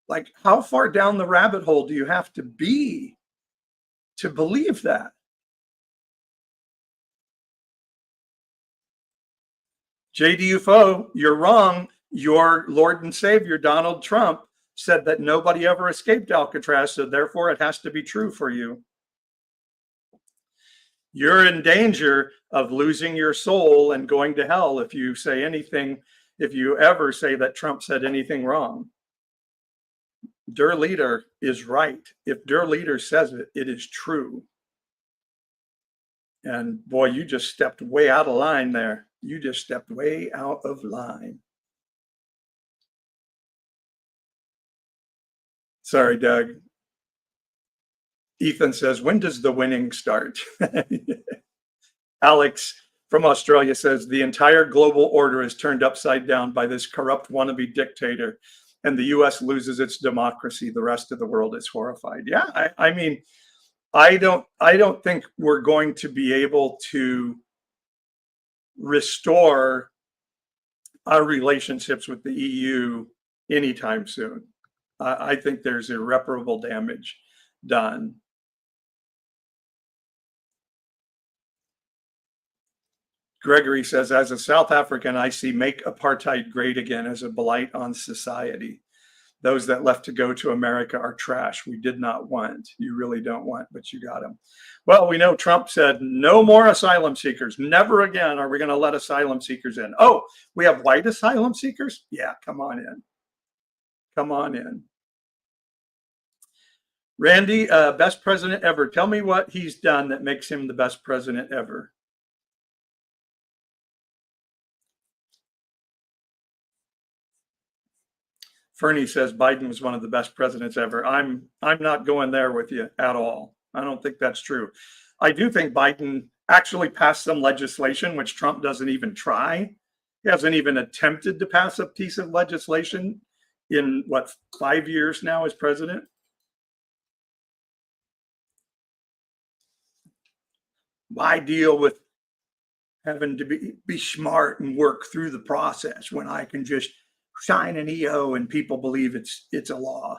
Like, how far down the rabbit hole do you have to be to believe that? JD UFO, you're wrong. Your Lord and Savior, Donald Trump, said that nobody ever escaped Alcatraz, so therefore it has to be true for you. You're in danger of losing your soul and going to hell if you say anything, if you ever say that Trump said anything wrong. Der Leader is right. If Der Leader says it, it is true. And boy, you just stepped way out of line there. You just stepped way out of line. Sorry, Doug. Ethan says, when does the winning start? Alex from Australia says, the entire global order is turned upside down by this corrupt wannabe dictator, and the US loses its democracy. The rest of the world is horrified. Yeah, I mean, I don't think we're going to be able to restore our relationships with the EU anytime soon. I think there's irreparable damage done. Gregory says, as a South African, I see make apartheid great again as a blight on society. Those that left to go to America are trash. We did not want. You really don't want, but you got them. Well, we know Trump said no more asylum seekers. Never again are we going to let asylum seekers in. Oh, we have white asylum seekers? Yeah, come on in. Come on in. Randy, best president ever. Tell me what he's done that makes him the best president ever. Fernie says Biden was one of the best presidents ever. I'm not going there with you at all. I don't think that's true. I do think Biden actually passed some legislation, which Trump doesn't even try. He hasn't even attempted to pass a piece of legislation in, 5 years now as president? Why deal with having to be smart and work through the process when I can just sign an EO and people believe it's a law?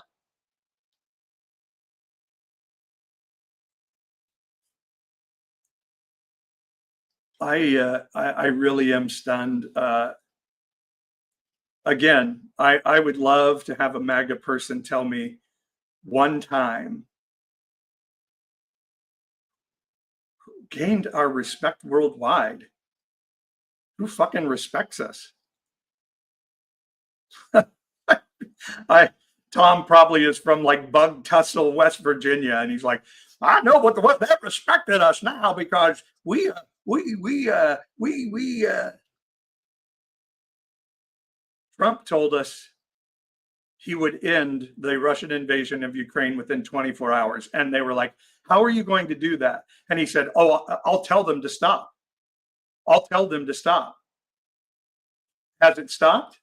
I really am stunned. Again, I would love to have a MAGA person tell me one time gained our respect worldwide. Who fucking respects us? I Tom probably is from like Bug Tussle, West Virginia, and he's like, I know what they respected us now because we Trump told us he would end the Russian invasion of Ukraine within 24 hours. And they were like, how are you going to do that? And he said, oh, I'll tell them to stop. I'll tell them to stop. Has it stopped?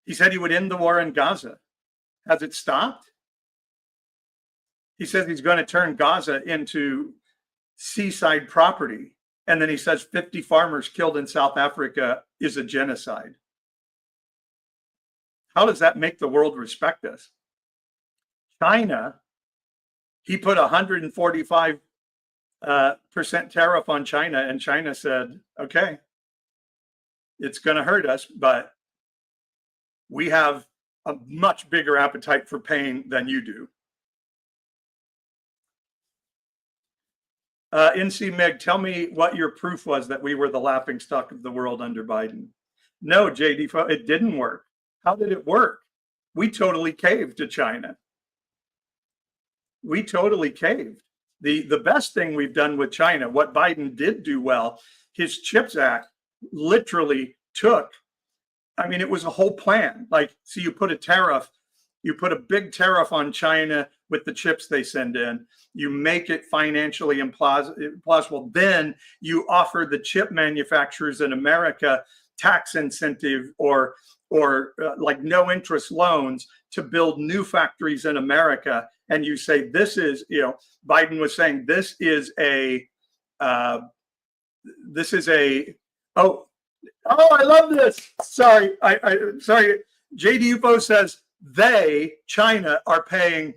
He said he would end the war in Gaza. Has it stopped? He says he's going to turn Gaza into seaside property. And then he says 50 farmers killed in South Africa is a genocide. How does that make the world respect us? China, he put 145% tariff on China, and China said, okay, it's going to hurt us, but we have a much bigger appetite for pain than you do. NC Meg, tell me what your proof was that we were the laughingstock of the world under Biden. No, JD, it didn't work. How did it work? We totally caved to China. We totally caved. The best thing we've done with China, what Biden did do well, his CHIPS Act literally took, I mean, it was a whole plan. Like, so you put a tariff, you put a big tariff on China with the chips they send in. You make it financially implausible. Then you offer the chip manufacturers in America tax incentive or like no interest loans to build new factories in America. And you say, this is, Biden was saying, this is a, oh, I love this. Sorry. Sorry. JD UFO says China are paying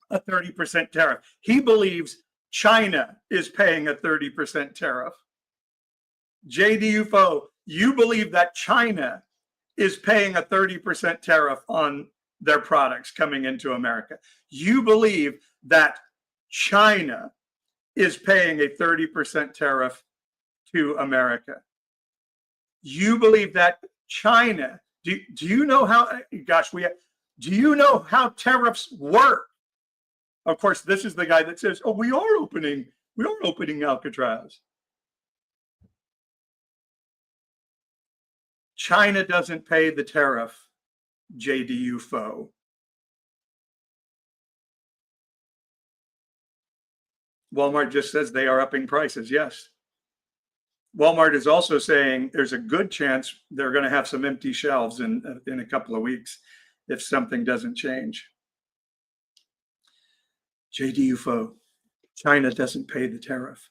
a 30% tariff. He believes China is paying a 30% tariff. JD UFO, you believe that China is paying a 30% tariff on their products coming into America. You believe that China is paying a 30% tariff to America. You believe that China, do you know how, do you know how tariffs work? Of course, this is the guy that says, oh, we are opening Alcatraz. China doesn't pay the tariff, JD UFO. Walmart just says they are upping prices. Yes. Walmart is also saying there's a good chance they're going to have some empty shelves in a couple of weeks if something doesn't change. JD UFO, China doesn't pay the tariff.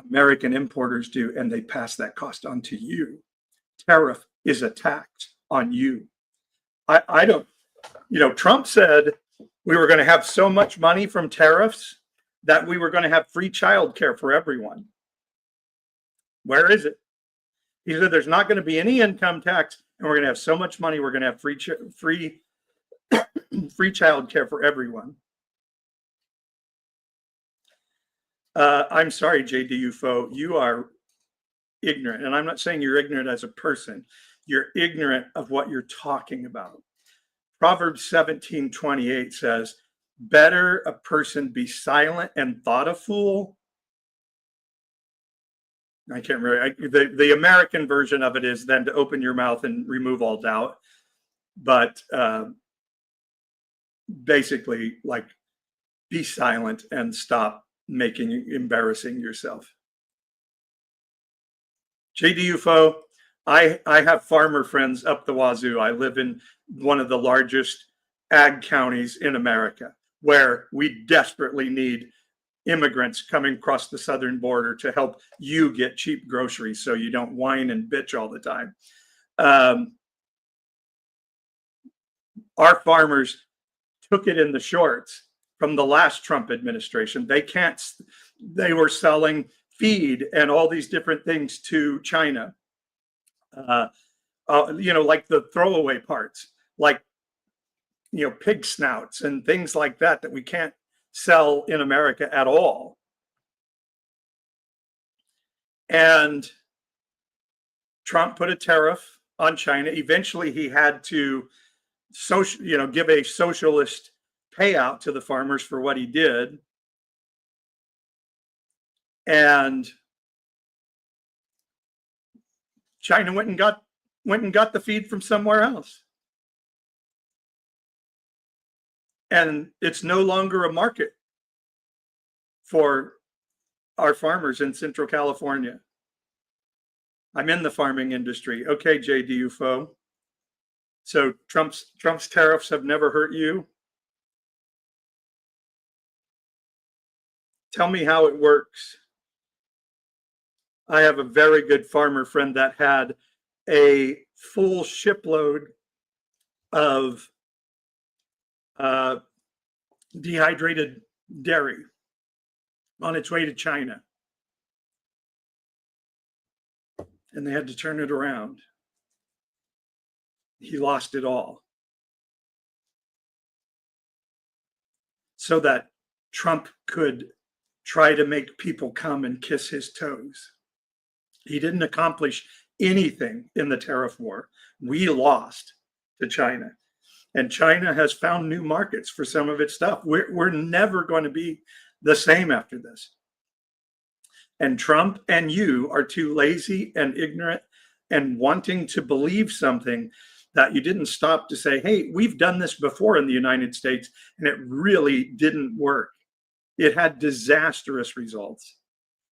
American importers do, and they pass that cost on to you. Tariff is a tax on you. I don't, Trump said we were going to have so much money from tariffs that we were going to have free childcare for everyone. Where is it? He said there's not going to be any income tax, and we're going to have so much money, we're going to have free childcare for everyone. I'm sorry, JD UFO, you are ignorant. And I'm not saying you're ignorant as a person. You're ignorant of what you're talking about. Proverbs 17:28 says, better a person be silent and thought a fool. I can't remember. The American version of it is then to open your mouth and remove all doubt. But basically, like, be silent and stop embarrassing yourself. JD UFO, I have farmer friends up the wazoo. I live in one of the largest ag counties in America where we desperately need immigrants coming across the southern border to help you get cheap groceries so you don't whine and bitch all the time. Our farmers took it in the shorts from the last Trump administration. They can't, they were selling feed and all these different things to China. Like the throwaway parts, like, pig snouts and things like that we can't sell in America at all. And Trump put a tariff on China. Eventually, he had to give a socialist payout to the farmers for what he did. And China went and got the feed from somewhere else. And it's no longer a market for our farmers in Central California. I'm in the farming industry. Okay, JDUFO. So Trump's tariffs have never hurt you? Tell me how it works. I have a very good farmer friend that had a full shipload of dehydrated dairy on its way to China. And they had to turn it around. He lost it all. So that Trump could try to make people come and kiss his toes. He didn't accomplish anything in the tariff war. We lost to China. And China has found new markets for some of its stuff. We're never going to be the same after this. And Trump and you are too lazy and ignorant and wanting to believe something that you didn't stop to say, hey, we've done this before in the United States, and it really didn't work. It had disastrous results.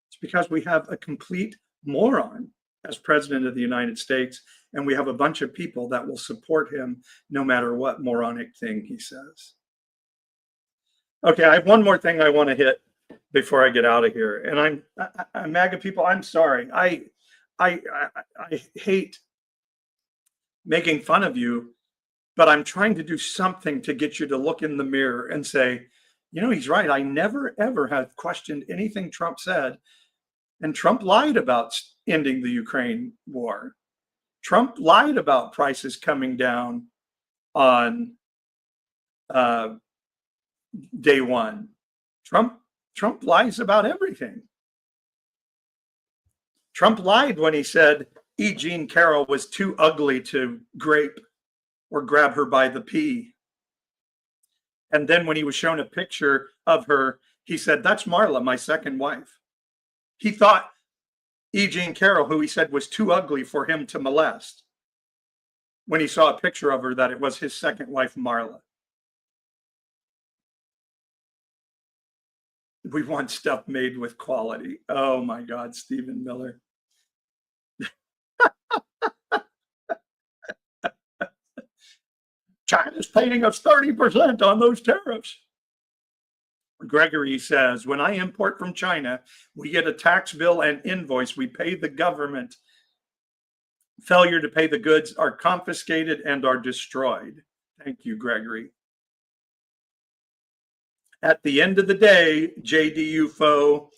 It's because we have a complete moron as president of the United States, and we have a bunch of people that will support him no matter what moronic thing he says. Okay, I have one more thing I want to hit before I get out of here. And I'm MAGA people, I'm sorry. I hate making fun of you, but I'm trying to do something to get you to look in the mirror and say, he's right. I never, ever have questioned anything Trump said. And Trump lied about ending the Ukraine war. Trump lied about prices coming down on day one. Trump lies about everything. Trump lied when he said E. Jean Carroll was too ugly to grape or grab her by the pee. And then when he was shown a picture of her, he said, that's Marla, my second wife. He thought E. Jean Carroll, who he said was too ugly for him to molest, when he saw a picture of her, that it was his second wife, Marla. We want stuff made with quality. Oh my God, Stephen Miller. China's paying us 30% on those tariffs. Gregory says, when I import from China, we get a tax bill and invoice. We pay the government. Failure to pay the goods are confiscated and are destroyed. Thank you, Gregory. At the end of the day, JDUFO,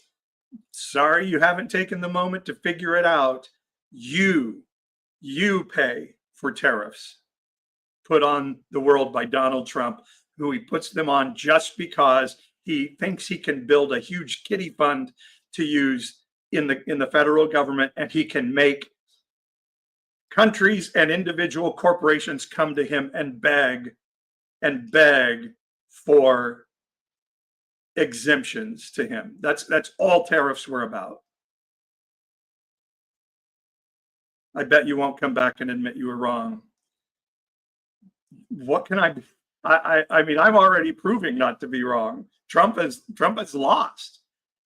sorry you haven't taken the moment to figure it out. You pay for tariffs put on the world by Donald Trump, who he puts them on just because he thinks he can build a huge kiddie fund to use in the federal government, and he can make countries and individual corporations come to him and beg for exemptions to him. That's all tariffs were about. I bet you won't come back and admit you were wrong. What can I mean, I'm already proving not to be wrong. Trump has lost.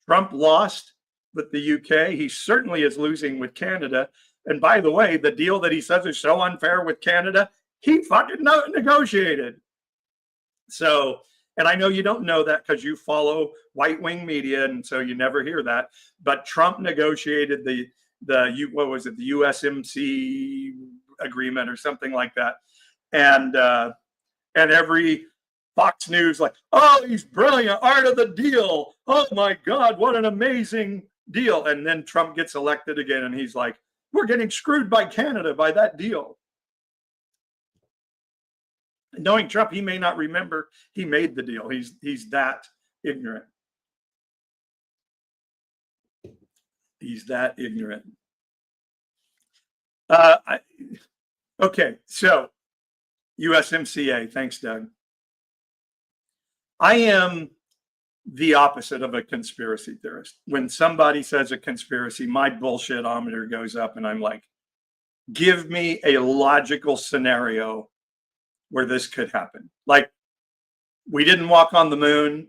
Trump lost with the UK. He certainly is losing with Canada. And by the way, the deal that he says is so unfair with Canada, he fucking negotiated. So, and I know you don't know that because you follow right-wing media, and so you never hear that. But Trump negotiated the USMC agreement or something like that, and every Fox News, like, oh, he's brilliant, art of the deal. Oh my God, what an amazing deal. And then Trump gets elected again, and he's like, we're getting screwed by Canada by that deal. Knowing Trump, he may not remember he made the deal. He's that ignorant. He's that ignorant. Okay, so USMCA. Thanks, Doug. I am the opposite of a conspiracy theorist. When somebody says a conspiracy, my bullshit-ometer goes up, and I'm like, give me a logical scenario where this could happen. Like, we didn't walk on the moon.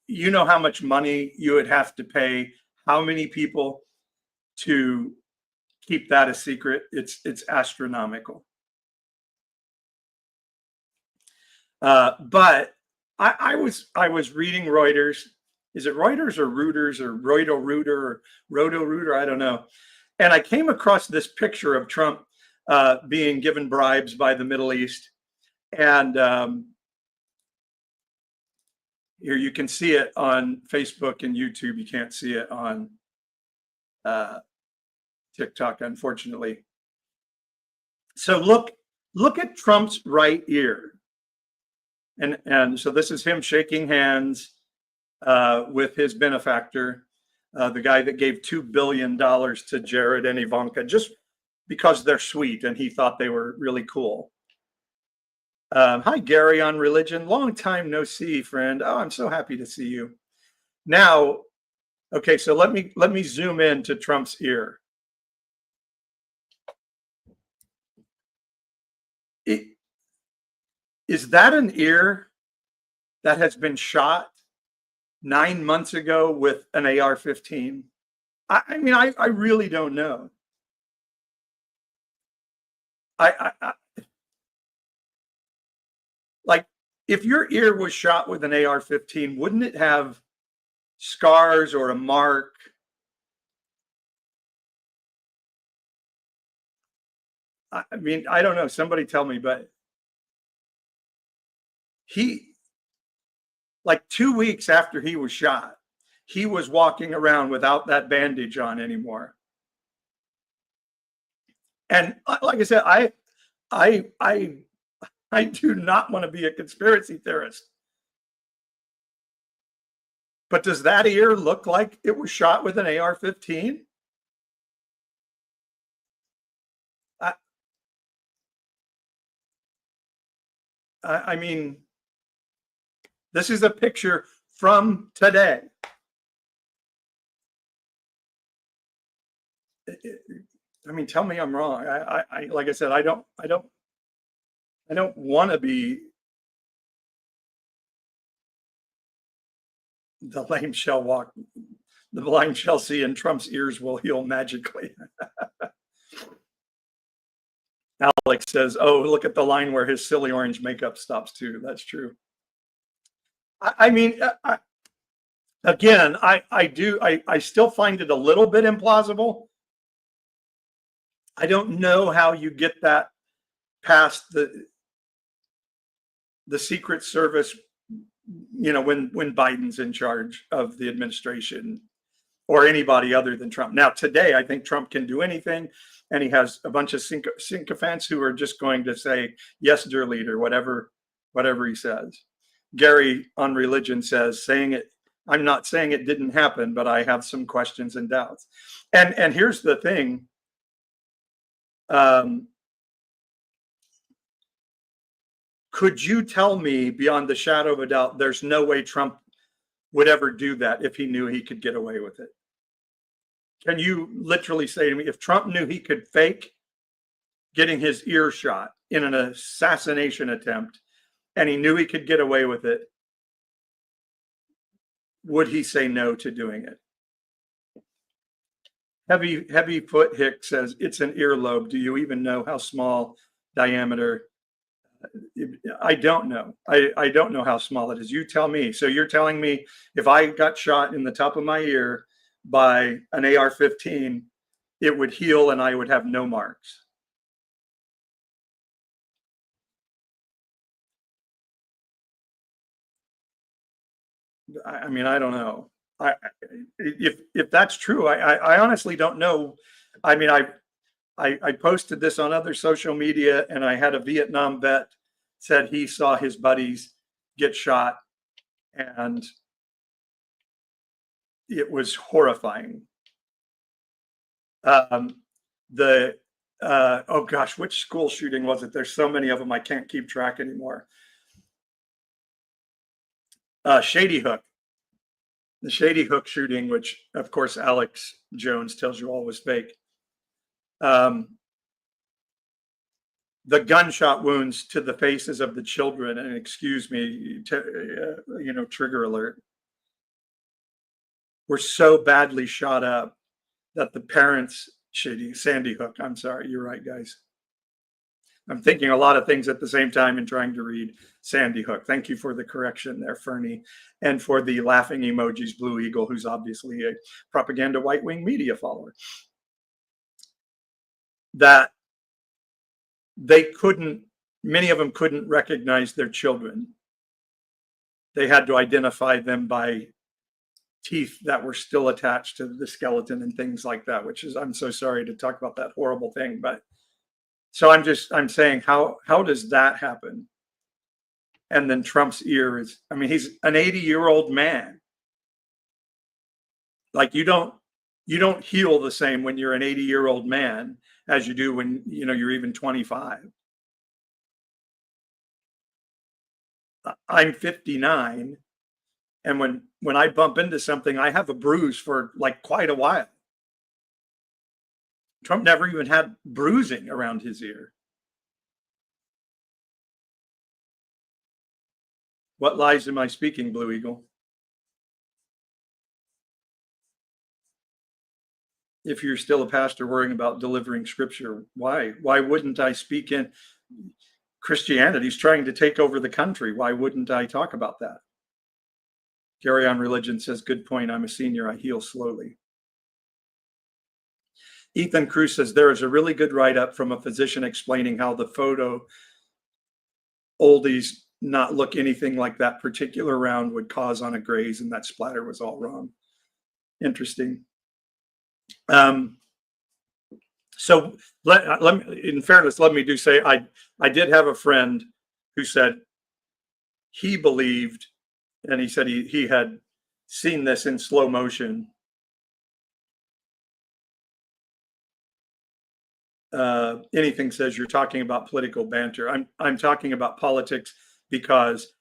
You know how much money you would have to pay, how many people to keep that a secret? It's astronomical. But I was reading Reuters. Is it Reuters or Reuters or Roto-Rooter? I don't know. And I came across this picture of Trump being given bribes by the Middle East. And here you can see it on Facebook and YouTube. You can't see it on TikTok, unfortunately. So look at Trump's right ear. And so this is him shaking hands with his benefactor, the guy that gave $2 billion to Jared and Ivanka just because they're sweet and he thought they were really cool. Hi, Gary on Religion. Long time no see, friend. Oh, I'm so happy to see you. Now, okay, so let me zoom in to Trump's ear. Is that an ear that has been shot 9 months ago with an AR-15? I mean, I really don't know. Like, if your ear was shot with an AR-15, wouldn't it have scars or a mark? I mean, I don't know. Somebody tell me, but like 2 weeks after he was shot, he was walking around without that bandage on anymore. And like I said, I do not want to be a conspiracy theorist. But does that ear look like it was shot with an AR-15? I mean, this is a picture from today. I mean, tell me I'm wrong. I like I said, I don't want to be the lame shall walk, the blind shall see, and Trump's ears will heal magically. Alex says, oh, look at the line where his silly orange makeup stops too. That's true. I mean, again, I still find it a little bit implausible. I don't know how you get that past the Secret Service, you know, when Biden's in charge of the administration or anybody other than Trump. Now, today, I think Trump can do anything, and he has a bunch of sycophants who are just going to say, yes, dear leader, whatever he says. Gary on Religion says, I'm not saying it didn't happen, but I have some questions and doubts. And here's the thing. Could you tell me beyond the shadow of a doubt, there's no way Trump would ever do that if he knew he could get away with it? Can you literally say to me, if Trump knew he could fake getting his ear shot in an assassination attempt and he knew he could get away with it, would he say no to doing it? Heavy Foot Hick says, it's an earlobe. Do you even know how small diameter? I don't know. I don't know how small it is. You tell me. So you're telling me if I got shot in the top of my ear by an AR-15, it would heal and I would have no marks. I mean, I don't know. If that's true, I honestly don't know. I mean, I posted this on other social media, and I had a Vietnam vet said he saw his buddies get shot, and it was horrifying. The oh gosh, which school shooting was it? There's so many of them, I can't keep track anymore. Shady Hook, the Shady Hook shooting, which of course Alex Jones tells you all was fake. The gunshot wounds to the faces of the children, and excuse me, trigger alert, were so badly shot up that the parents, Sandy Hook, I'm sorry, you're right, guys. I'm thinking a lot of things at the same time and trying to read Sandy Hook. Thank you for the correction there, Fernie, and for the laughing emojis, Blue Eagle, who's obviously a propaganda right-wing media follower. That they couldn't, many of them couldn't recognize their children. They had to identify them by teeth that were still attached to the skeleton and things like that, which is, I'm so sorry to talk about that horrible thing, but so I'm saying, how does that happen? And then Trump's ear is, I mean, he's an 80-year-old man. Like you don't heal the same when you're an 80-year-old man as you do when you're even 25. I'm 59, and when I bump into something, I have a bruise for like quite a while. Trump never even had bruising around his ear. What lies am I speaking, Blue Eagle? If you're still a pastor worrying about delivering scripture, why? Why wouldn't I speak in Christianity's trying to take over the country? Why wouldn't I talk about that? Gary on Religion says, good point. I'm a senior. I heal slowly. Ethan Cruz says, there is a really good write-up from a physician explaining how the photo oldies not look anything like that particular round would cause on a graze, and that splatter was all wrong. Interesting. So let me, in fairness, let me do say I did have a friend who said he believed, and he said he had seen this in slow motion. Anything says you're talking about political banter. I'm talking about politics because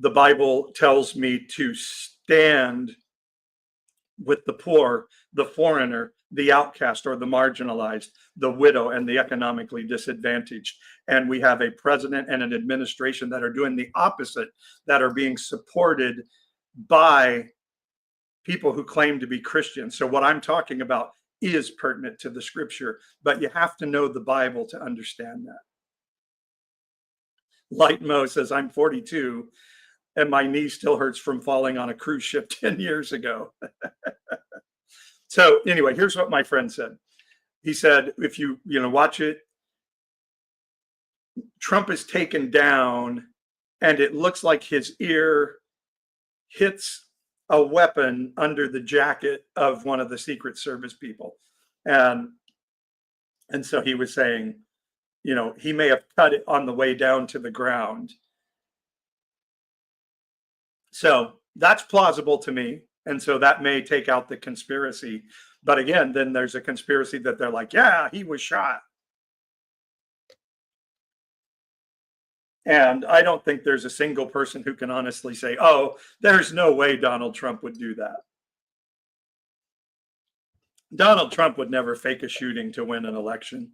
the Bible tells me to stand with the poor, the foreigner, the outcast or the marginalized, the widow and the economically disadvantaged. And we have a president and an administration that are doing the opposite, that are being supported by people who claim to be Christians. So what I'm talking about is pertinent to the scripture, but you have to know the Bible to understand that. Light Mo says, I'm 42 and my knee still hurts from falling on a cruise ship 10 years ago. So anyway, here's what my friend said. He said, if you watch it, Trump is taken down and it looks like his ear hits a weapon under the jacket of one of the Secret Service people. And so he was saying, he may have cut it on the way down to the ground. So that's plausible to me. And so that may take out the conspiracy. But again, then there's a conspiracy that they're like, yeah, he was shot. And I don't think there's a single person who can honestly say, oh, there's no way Donald Trump would do that. Donald Trump would never fake a shooting to win an election.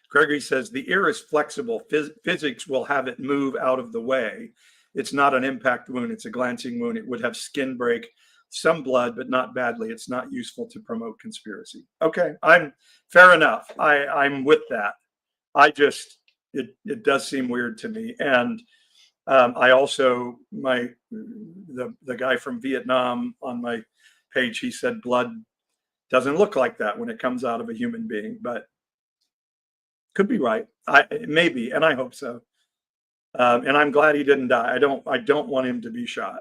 Gregory says, the ear is flexible. Physics will have it move out of the way. It's not an impact wound. It's a glancing wound. It would have skin break, some blood, but not badly. It's not useful to promote conspiracy. Okay, I'm fair enough. I'm with that. It does seem weird to me. And I also, the guy from Vietnam on my page, he said blood doesn't look like that when it comes out of a human being, but could be right. Maybe, and I hope so. And I'm glad he didn't die. I don't want him to be shot.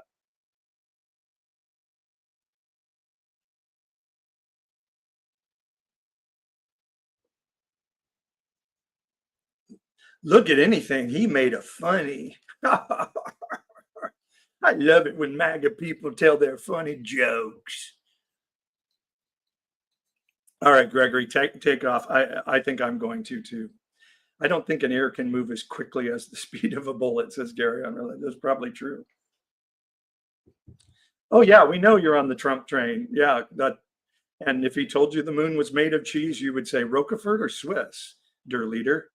Look at anything he made a funny. I love it when MAGA people tell their funny jokes. All right, Gregory, take off. I think I'm going to too. I don't think an ear can move as quickly as the speed of a bullet, says Gary Unrelated. That's probably true. Oh yeah, we know you're on the Trump train. Yeah, that. And if he told you the moon was made of cheese, you would say Roquefort or Swiss, dear leader.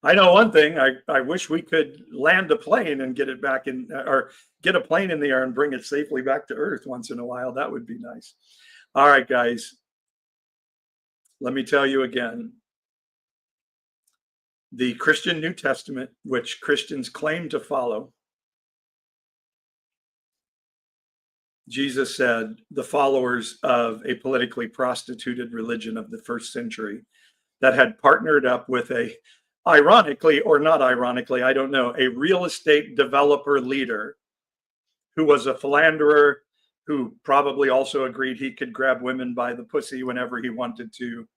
I know one thing. I wish we could land a plane and get it back in, or get a plane in the air and bring it safely back to Earth once in a while. That would be nice. All right, guys. Let me tell you again. The Christian New Testament, which Christians claim to follow, Jesus said the followers of a politically prostituted religion of the first century that had partnered up with a, ironically or not ironically, I don't know, a real estate developer leader who was a philanderer, who probably also agreed he could grab women by the pussy whenever he wanted to.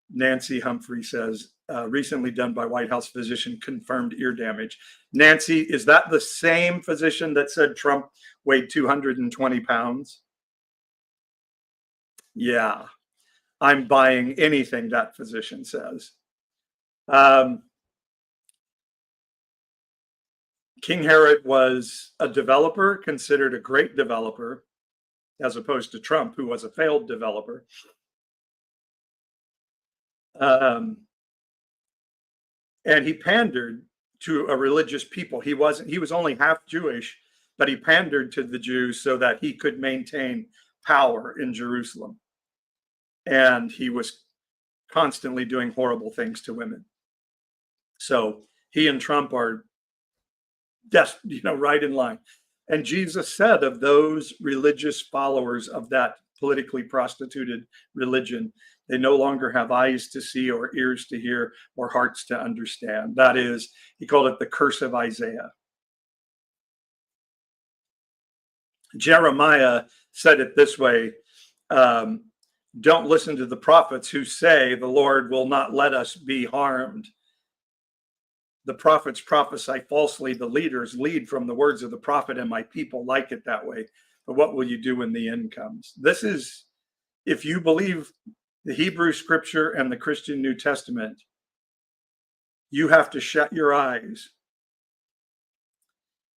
Nancy Humphrey says, recently done by White House physician, confirmed ear damage. Nancy, is that the same physician that said Trump weighed 220 pounds? Yeah, I'm buying anything that physician says. King Herod was a developer, considered a great developer, as opposed to Trump, who was a failed developer. And he pandered to a religious people. He was only half Jewish, but he pandered to the Jews so that he could maintain power in Jerusalem. And he was constantly doing horrible things to women. So he and Trump are just, right in line. And Jesus said of those religious followers of that politically prostituted religion, they no longer have eyes to see or ears to hear or hearts to understand. That is, he called it the curse of Isaiah. Jeremiah said it this way, don't listen to the prophets who say the Lord will not let us be harmed. The prophets prophesy falsely. The leaders lead from the words of the prophet, and my people like it that way. But what will you do when the end comes? This is, if you believe the Hebrew scripture and the Christian New Testament, you have to shut your eyes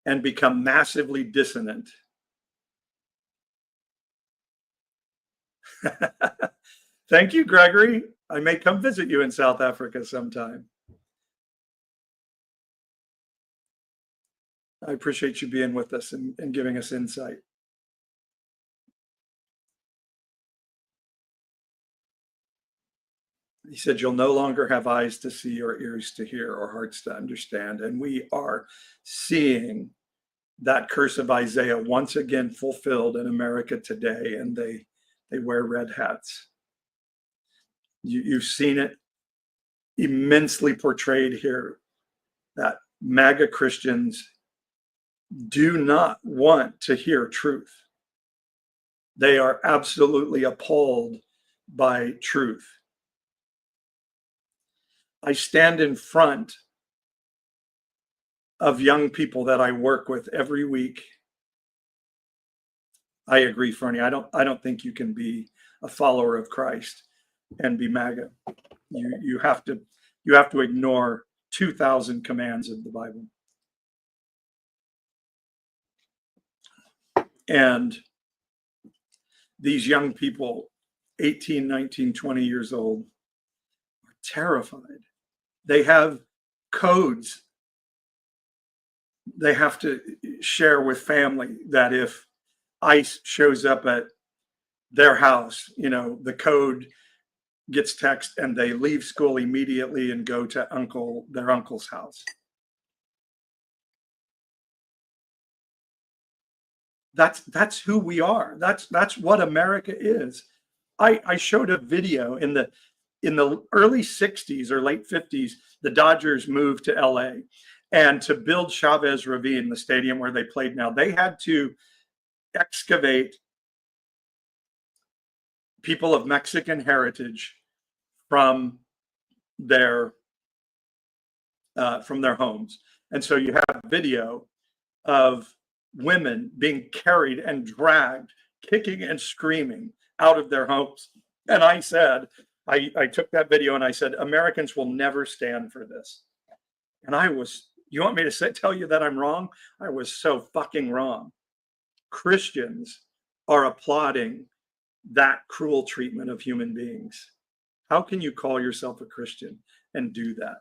and become massively dissonant. Thank you, Gregory. I may come visit you in South Africa sometime. I appreciate you being with us and giving us insight. He said, you'll no longer have eyes to see or ears to hear or hearts to understand. And we are seeing that curse of Isaiah once again fulfilled in America today. And they wear red hats. You've seen it immensely portrayed here, that MAGA Christians do not want to hear truth. They are absolutely appalled by truth. I stand in front of young people that I work with every week. I agree, Fernie. I don't think you can be a follower of Christ and be MAGA. You have to ignore 2,000 commands of the Bible. And these young people, 18, 19, 20 years old, are terrified. They have codes they have to share with family, that if ICE shows up at their house, the code gets text and they leave school immediately and go to their uncle's house. That's who we are. That's what America is. I showed a video in the early 60s or late 50s. The Dodgers moved to LA, and to build Chavez Ravine, the stadium where they played now, they had to excavate people of Mexican heritage from their homes. And so you have video of women being carried and dragged, kicking and screaming out of their homes. And I said, I took that video and I said, Americans will never stand for this. And you want me to tell you that I'm wrong? I was so fucking wrong. Christians are applauding that cruel treatment of human beings. How can you call yourself a Christian and do that?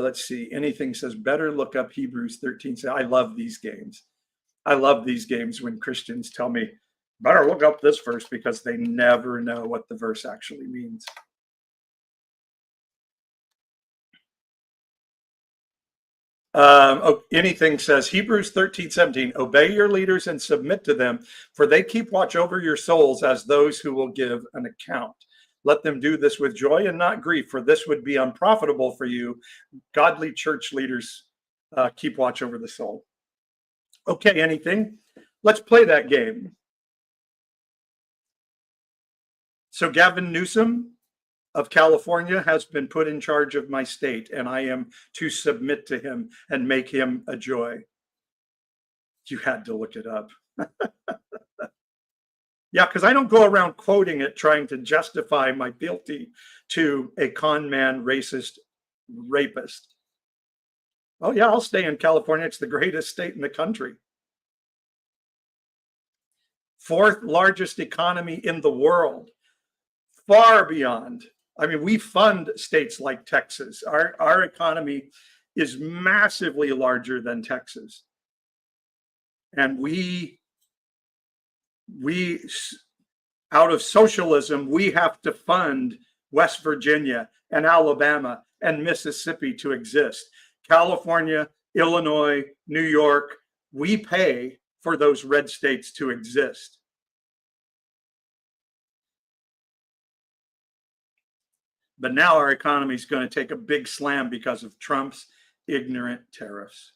Let's see. Anything says better look up Hebrews 13. I love these games. I love these games when Christians tell me, better look up this verse, because they never know what the verse actually means. Anything says Hebrews 13:17, obey your leaders and submit to them, for they keep watch over your souls as those who will give an account. Let them do this with joy and not grief, for this would be unprofitable for you. Godly church leaders keep watch over the soul. Okay, anything? Let's play that game. So Gavin Newsom of California has been put in charge of my state, and I am to submit to him and make him a joy. You had to look it up. Yeah, because I don't go around quoting it trying to justify my fealty to a con man, racist, rapist. Oh yeah, I'll stay in California. It's the greatest state in the country. Fourth largest economy in the world, far beyond. I mean, we fund states like Texas. Our economy is massively larger than Texas. And we out of socialism, we have to fund West Virginia and Alabama and Mississippi to exist. California, Illinois, New York, we pay for those red states to exist. But now our economy is going to take a big slam because of Trump's ignorant tariffs.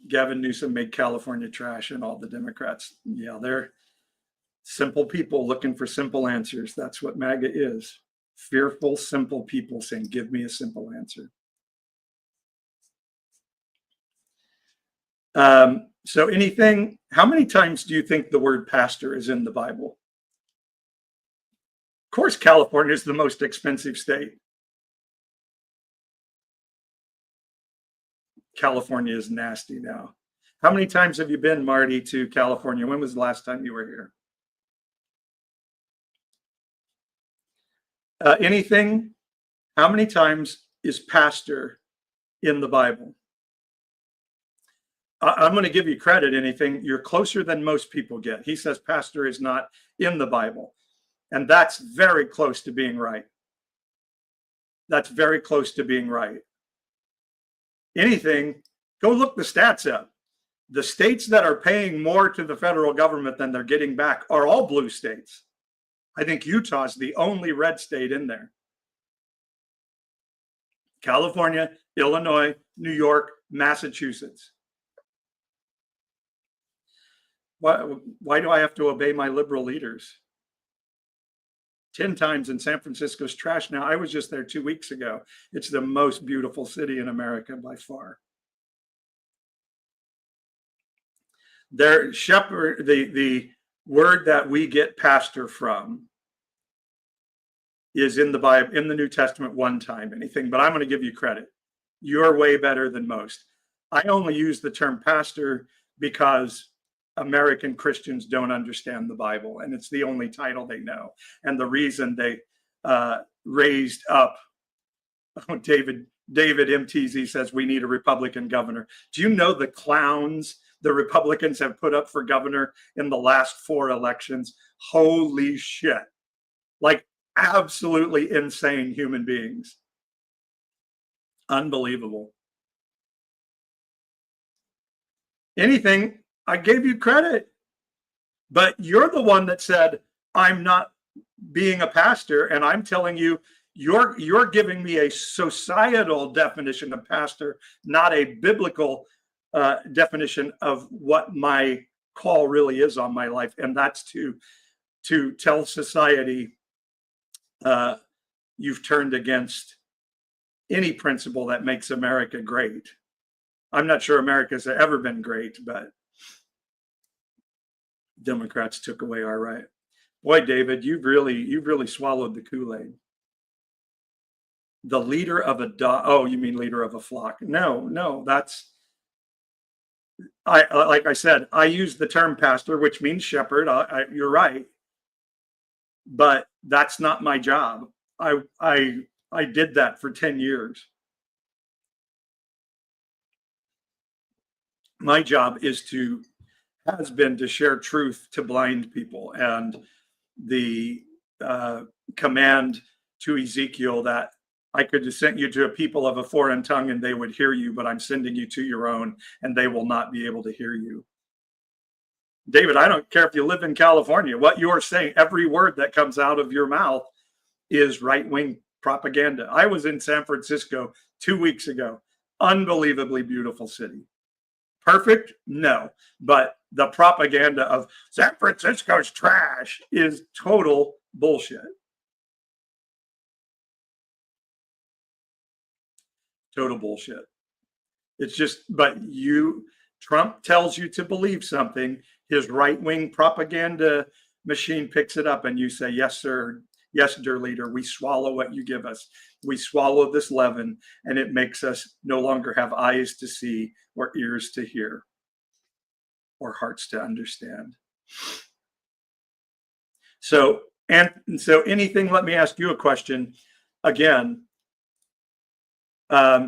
Gavin Newsom made California trash, and all the Democrats, yeah, they're simple people looking for simple answers. That's what MAGA is. Fearful, simple people saying, give me a simple answer. So anything, how many times do you think the word pastor is in the Bible? Of course, California is the most expensive state. California is nasty now. How many times have you been, Marty, to California? When was the last time you were here? Anything? How many times is pastor in the Bible? I'm going to give you credit. Anything, you're closer than most people get. He says pastor is not in the Bible. And that's very close to being right. That's very close to being right. Anything, go look the stats up. The states that are paying more to the federal government than they're getting back are all blue states. I think Utah's the only red state in there. California, Illinois, New York, Massachusetts. Why do I have to obey my liberal leaders? 10 times in San Francisco's trash now. I was just there 2 weeks ago. It's the most beautiful city in America by far. Their shepherd, the word that we get pastor from is in the Bible, in the New Testament one time, anything, but I'm going to give you credit. You're way better than most. I only use the term pastor because American Christians don't understand the Bible, and it's the only title they know. And the reason they raised up David MTZ says we need a Republican governor. Do you know the clowns the Republicans have put up for governor in the last 4 elections? Holy shit. Like absolutely insane human beings. Unbelievable. anything, I gave you credit. But you're the one that said, I'm not being a pastor, and I'm telling you, you're giving me a societal definition of pastor, not a biblical definition of what my call really is on my life, and that's to tell society you've turned against any principle that makes America great. I'm not sure America's ever been great, but Democrats took away our right. Boy, David, you've really swallowed the Kool-Aid. The leader of a oh, you mean leader of a flock? No, that's like I said, I use the term pastor, which means shepherd. You're right, but that's not my job. I did that for 10 years. My job has been to share truth to blind people, and the command to Ezekiel that I could have sent you to a people of a foreign tongue and they would hear you, but I'm sending you to your own and they will not be able to hear you. David, I don't care if you live in California, what you're saying, every word that comes out of your mouth is right-wing propaganda. I was in San Francisco 2 weeks ago. Unbelievably beautiful city. Perfect? No. But the propaganda of San Francisco's trash is total bullshit. Total bullshit. It's just, but Trump tells you to believe something, his right-wing propaganda machine picks it up and you say, yes, sir. Yes, dear leader, we swallow what you give us. We swallow this leaven, and it makes us no longer have eyes to see or ears to hear or hearts to understand. So anything, let me ask you a question. Again,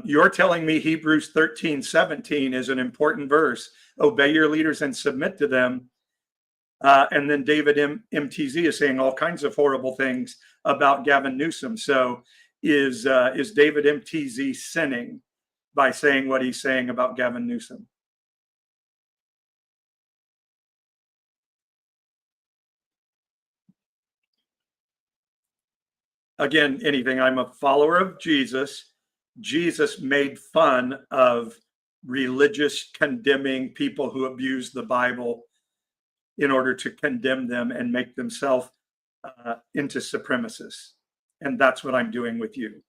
you're telling me Hebrews 13:17 is an important verse. Obey your leaders and submit to them. And then David MTZ is saying all kinds of horrible things about Gavin Newsom. So is David MTZ sinning by saying what he's saying about Gavin Newsom? Again, anything. I'm a follower of Jesus. Jesus made fun of religious condemning people who abuse the Bible in order to condemn them and make themselves into supremacists. And that's what I'm doing with you.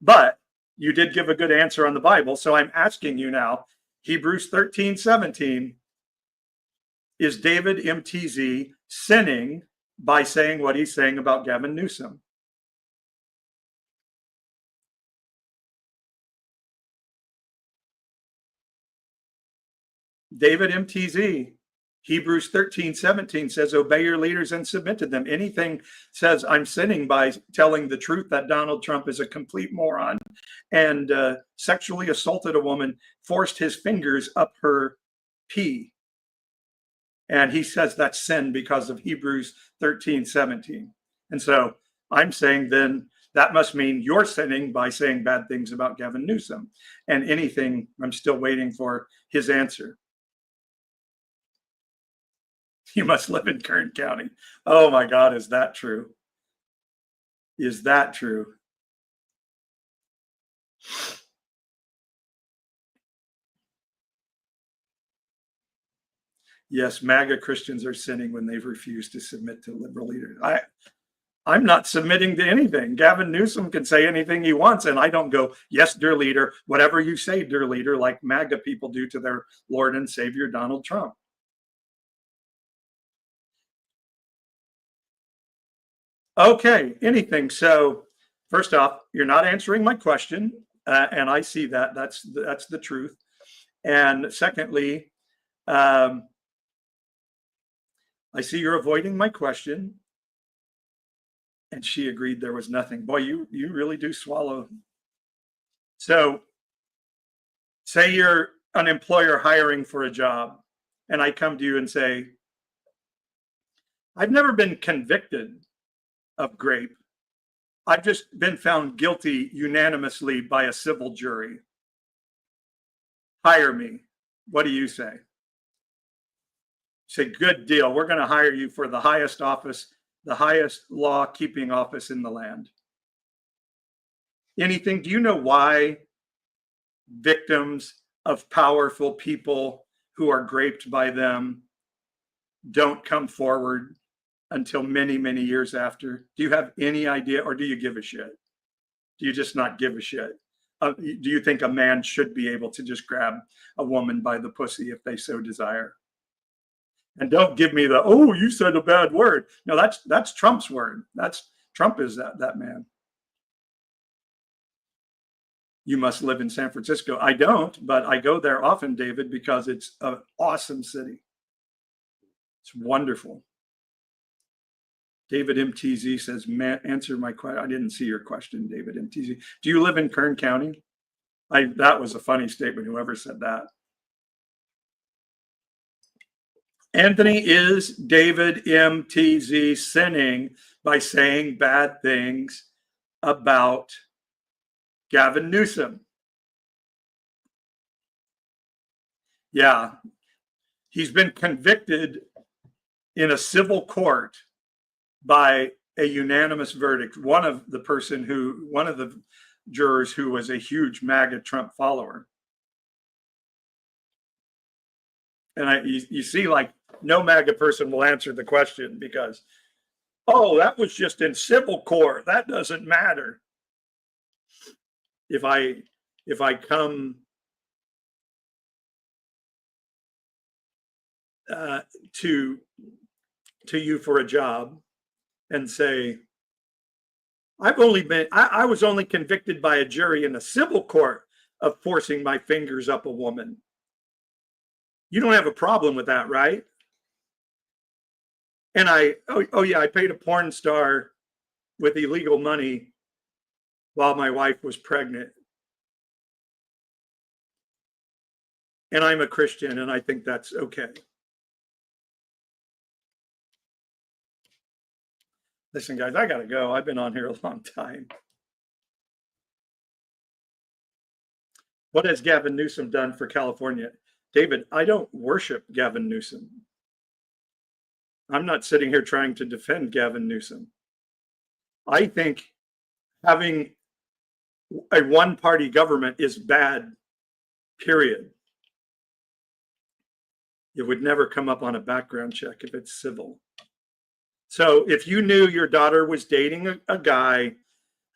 But you did give a good answer on the Bible. So I'm asking you now, Hebrews 13:17, is David MTZ sinning by saying what he's saying about Gavin Newsom? David MTZ, Hebrews 13:17 says, obey your leaders and submit to them. Anything says I'm sinning by telling the truth that Donald Trump is a complete moron and sexually assaulted a woman, forced his fingers up her pee. And he says that's sin because of Hebrews 13:17. And so I'm saying then that must mean you're sinning by saying bad things about Gavin Newsom. And anything, I'm still waiting for his answer. You must live in Kern County. Oh my God, is that true? Is that true? Yes, MAGA Christians are sinning when they've refused to submit to liberal leaders. I'm not submitting to anything. Gavin Newsom can say anything he wants, and I don't go, yes, dear leader, whatever you say, dear leader, like MAGA people do to their Lord and Savior, Donald Trump. Okay, anything. So first off, you're not answering my question, and I see that. That's the truth. And secondly, I see you're avoiding my question. And she agreed there was nothing. Boy, you really do swallow. So say you're an employer hiring for a job, and I come to you and say, I've never been convicted of grape. I've just been found guilty unanimously by a civil jury. Hire me. What do you say? Say, good deal. We're going to hire you for the highest office, the highest law keeping office in the land. Anything? Do you know why victims of powerful people who are raped by them don't come forward until many, many years after? Do you have any idea, or do you give a shit? Do you just not give a shit? Do you think a man should be able to just grab a woman by the pussy if they so desire? And don't give me the, oh, you said a bad word. No, that's Trump's word. Trump is that man. You must live in San Francisco. I don't, but I go there often, David, because it's an awesome city. It's wonderful. David MTZ says, answer my question. I didn't see your question, David MTZ. Do you live in Kern County? That was a funny statement, whoever said that. Anthony, is David MTZ sinning by saying bad things about Gavin Newsom? Yeah, he's been convicted in a civil court by a unanimous verdict. One of the jurors who was a huge MAGA Trump follower. And you see, like, no MAGA person will answer the question because, oh, that was just in civil court. That doesn't matter. If I come to you for a job and say, I was only convicted by a jury in a civil court of forcing my fingers up a woman. You don't have a problem with that, right? And I paid a porn star with illegal money while my wife was pregnant. And I'm a Christian, and I think that's okay. Listen, guys, I gotta go. I've been on here a long time. What has Gavin Newsom done for California? David, I don't worship Gavin Newsom. I'm not sitting here trying to defend Gavin Newsom. I think having a one-party government is bad, period. It would never come up on a background check if it's civil. So if you knew your daughter was dating a guy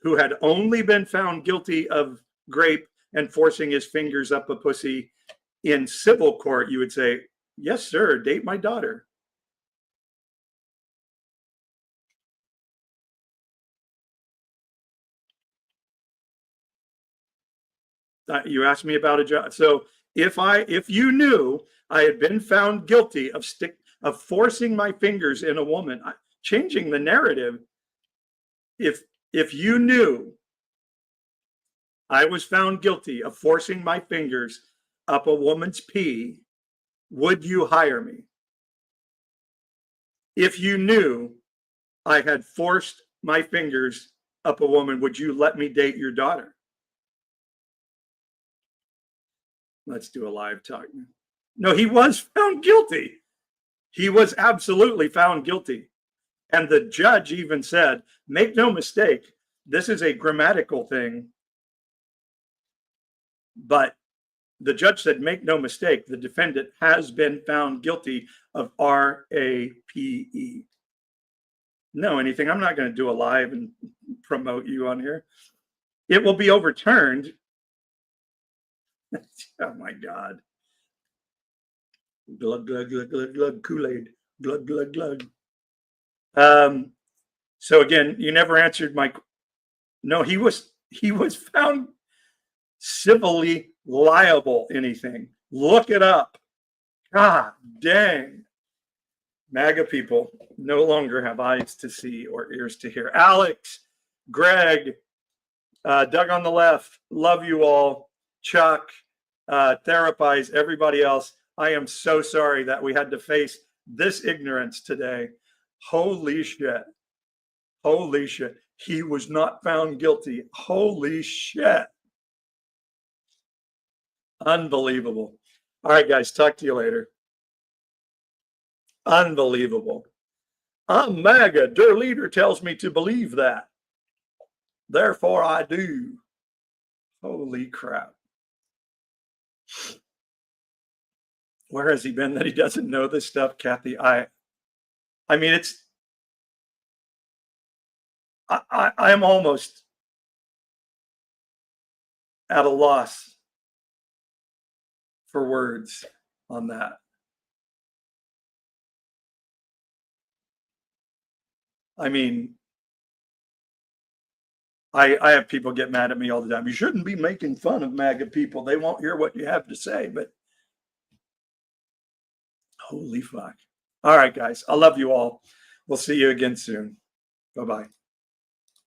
who had only been found guilty of rape and forcing his fingers up a pussy in civil court, you would say, yes, sir, date my daughter. You asked me about a job. So if you knew I had been found guilty of forcing my fingers in a woman, changing the narrative, if you knew I was found guilty of forcing my fingers up a woman's pee, would you hire me? If you knew I had forced my fingers up a woman, would you let me date your daughter? Let's do a live talk. No, he was found guilty. He was absolutely found guilty. And the judge even said, make no mistake, this is a grammatical thing. But the judge said, make no mistake, the defendant has been found guilty of RAPE. No, anything. I'm not going to do a live and promote you on here. It will be overturned. Oh my God. Glug, glug, glug, glug, glug, Kool-Aid. Glug, glug, glug. So again, you never answered my. No, he was found civilly liable. Anything. Look it up. God dang. MAGA people no longer have eyes to see or ears to hear. Alex, Greg, Doug on the left, love you all. Chuck, Therapize, everybody else. I am so sorry that we had to face this ignorance today. Holy shit. Holy shit. He was not found guilty. Holy shit. Unbelievable. All right, guys, talk to you later. Unbelievable. I'm MAGA. Their leader tells me to believe that. Therefore, I do. Holy crap. Where has he been that he doesn't know this stuff, Kathy? I mean, I'm almost at a loss for words on that. I mean, I have people get mad at me all the time. You shouldn't be making fun of MAGA people. They won't hear what you have to say, but holy fuck. All right, guys. I love you all. We'll see you again soon. Bye-bye.